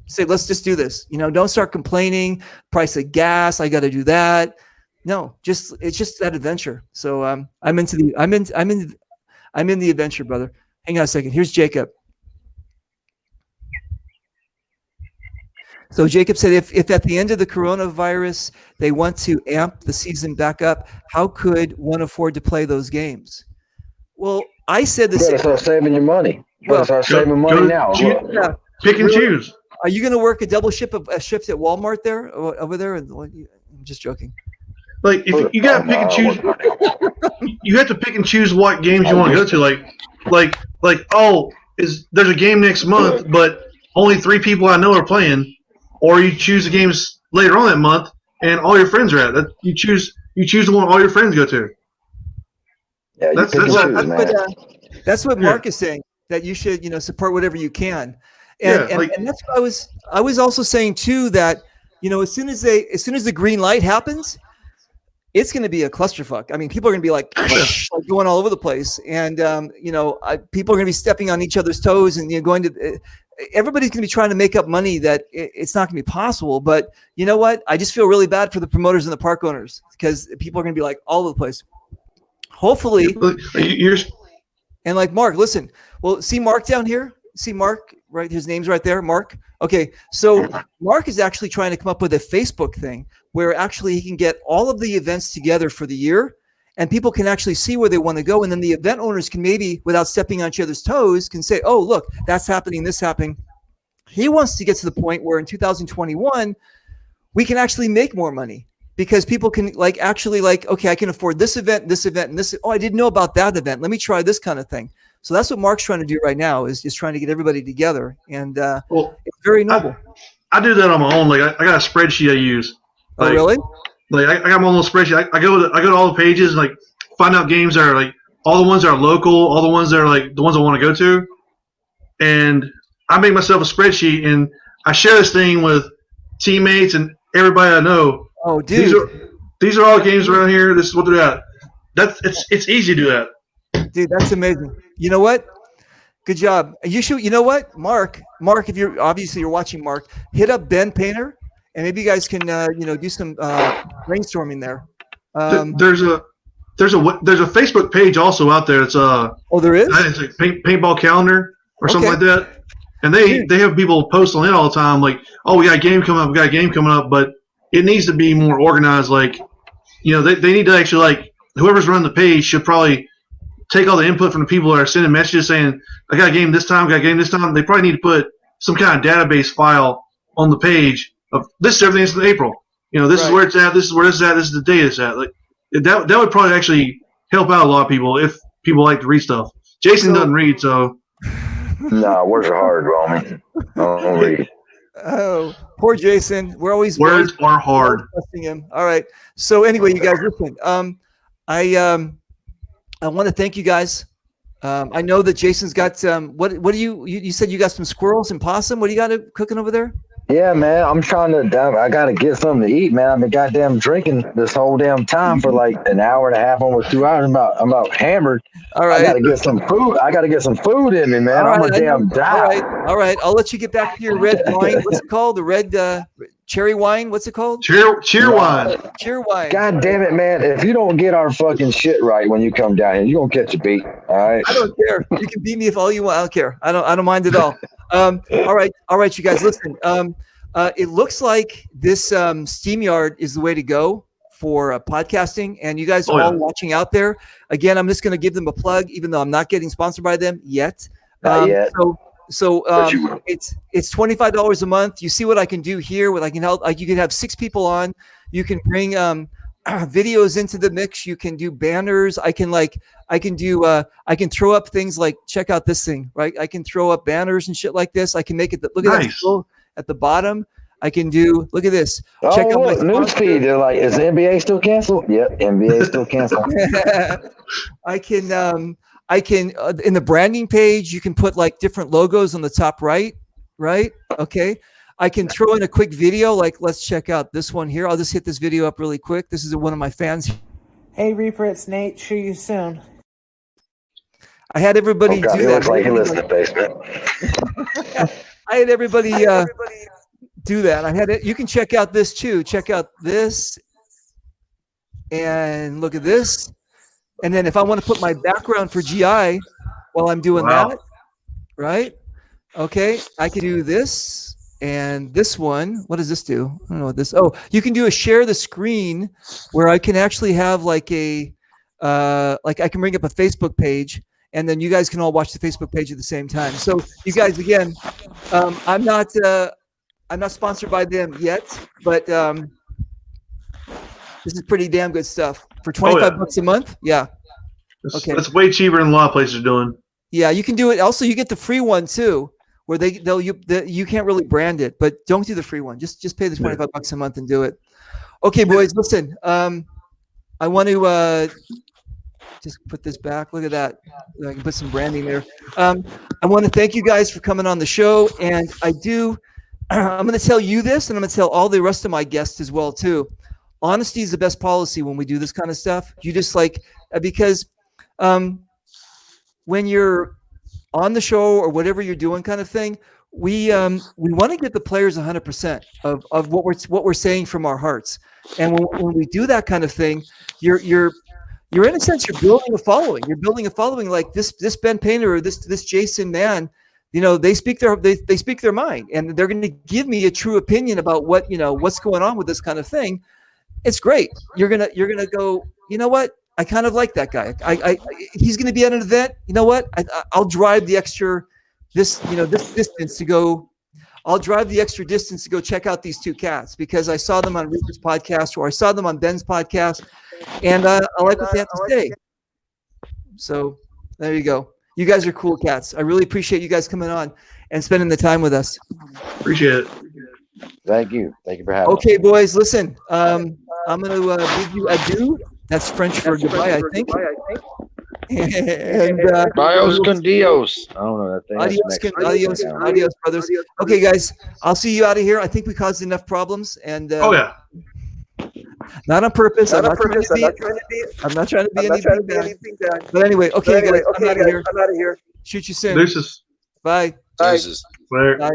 say, let's just do this. Don't start complaining, price of gas, I got to do that. No, it's just that adventure. So I'm in the adventure, brother. Hang on a second. Here's Jacob. So Jacob said, if at the end of the coronavirus they want to amp the season back up, how could one afford to play those games? Well, I said the same. Start saving your money. Start saving money now. Yeah. Pick and choose. Are you going to work a double shift at Walmart there over there? I'm just joking. Like if you got to pick and choose, you have to pick and choose what games you want to go to. There's a game next month, but only 3 people I know are playing. Or you choose the games later on that month, and all your friends are at. You choose the one all your friends go to. Yeah, that's what Mark is saying. That you should support whatever you can, and that's what I was also saying too. That as soon as the green light happens, it's going to be a clusterfuck. I mean, people are going to be like going all over the place, and people are going to be stepping on each other's toes, and going to. Everybody's going to be trying to make up money that it's not going to be possible. But you know what? I just feel really bad for the promoters and the park owners because people are going to be like all over the place. Hopefully, and like Mark, listen. Well, see Mark down here. See Mark, right? His name's right there, Mark. Okay, so Mark is actually trying to come up with a Facebook thing where actually he can get all of the events together for the year, and people can actually see where they want to go. And then the event owners can maybe, without stepping on each other's toes, can say, oh, look, that's happening, this happening. He wants to get to the point where in 2021, we can actually make more money because people can okay, I can afford this event, and this. Oh, I didn't know about that event. Let me try this kind of thing. So that's what Mark's trying to do right now is just trying to get everybody together. And it's very noble. I do that on my own. Like I got a spreadsheet I use. Oh, really? Like I got my own little spreadsheet. I go to all the pages and like find out games that are like all the ones that are local, all the ones that are like the ones I want to go to, and I make myself a spreadsheet and I share this thing with teammates and everybody I know. Oh, dude, these are all the games around here. This is what they're at. It's easy to do that. Dude, that's amazing. You know what? Good job. You should. You know what, Mark? Mark, if you're watching, Mark, hit up Ben Painter, and maybe you guys can do some brainstorming there. There's a Facebook page also out there. It's there is. it's a paintball calendar or something like that, and they have people post on it all the time. Like, oh, we got a game coming up. We got a game coming up, but it needs to be more organized. Like, they need to actually, like, whoever's running the page should probably take all the input from the people that are sending messages saying, I got a game this time, got a game this time. They probably need to put some kind of database file on the page of this is everything in April. This is where it's at, this is where it's at, this is the date it's at. Like that would probably actually help out a lot of people if people like to read stuff. Jason doesn't read, so No, words are hard, Romy. I don't read. Oh, poor Jason. Words are hard. Trusting him. All right. So anyway, you guys, listen. I want to thank you guys. I know that Jason's got what do you said you got some squirrels and possum? What do you got cooking over there? Yeah, man. I'm trying to. I gotta get something to eat, man. I've been goddamn drinking this whole damn time for like an hour and a half, almost 2 hours. I'm about hammered. All right. I gotta get some food. I gotta get some food in me, man. I'm a damn die. All right. I'll let you get back to your red wine. What's it called? The red cherry wine. What's it called? Cheer wine. Cheer wine. God damn it, man! If you don't get our fucking shit right when you come down here, you gonna catch a beat. All right. I don't care. You can beat me if all you want. I don't care. I don't mind at all. All right, you guys, listen. It looks like this StreamYard is the way to go for podcasting, and you guys all watching out there. Again, I'm just going to give them a plug, even though I'm not getting sponsored by them yet. Not yet. So it's $25 a month. You see what I can do here? What I can help. You can have 6 people on. You can bring videos into the mix. You can do banners. I can throw up things like, check out this thing, right? I can throw up banners and shit like this. I can make it. Look at that. At the bottom, I can do. Look at this. Check out my newsfeed. They're like, is the NBA still canceled? Yep, NBA still canceled. I can in the branding page, you can put like different logos on the top right. Okay. I can throw in a quick video. Like, let's check out this one here. I'll just hit this video up really quick. This is one of my fans. Hey Reaper, it's Nate. See you soon. I had everybody do that. Looks like he lives in the basement. I had everybody do that. I had it. You can check out this too. Check out this and look at this. And then if I want to put my background for GI while I'm doing that, right? Okay, I can do this and this one. What does this do? I don't know what this. Oh, you can do a share the screen where I can actually have like a like I can bring up a Facebook page. And then you guys can all watch the Facebook page at the same time. So you guys, again, I'm not sponsored by them yet, but this is pretty damn good stuff for $25 a month. Yeah. That's way cheaper than a lot of places are doing. Yeah, you can do it. Also, you get the free one too, where you can't really brand it, but don't do the free one. Just pay the $25 a month and do it. Okay, boys, listen. I want to. Just put this back. Look at that. I can put some branding there. I want to thank you guys for coming on the show. And I'm going to tell you this, and I'm going to tell all the rest of my guests as well, too. Honesty is the best policy when we do this kind of stuff. You just because when you're on the show or whatever you're doing kind of thing, we want to get the players 100% of what we're saying from our hearts. And when we do that kind of thing, you're in a sense, you're building a following. You're building a following like this Ben Painter or this Jason Mann. They speak their mind, and they're going to give me a true opinion about what's going on with this kind of thing. It's great. You're gonna go. You know what? I kind of like that guy. He's going to be at an event. You know what? I'll drive the extra this distance to go. I'll drive the extra distance to go check out these 2 cats because I saw them on Reaper's podcast or I saw them on Ben's podcast. And I like what they have to say. So there you go. You guys are cool cats. I really appreciate you guys coming on and spending the time with us. Appreciate it. Thank you. Thank you for having me. Okay, boys, listen. I'm going to bid you adieu. That's French for goodbye, I think. And Bios con Dios. I don't know that thing. Adios, brothers. Okay, guys, I'll see you out of here. I think we caused enough problems. And oh yeah. Not on purpose. Not I'm on not trying purpose. to I'm be. not trying to be. I'm not trying to be I'm not trying to anything be bad. anything bad. But anyway, okay, But anyway, guys, I'm okay, out of guys, here. I'm out of here. Shoot you soon. Deuces. Bye. Bye. Deuces. Later. Bye.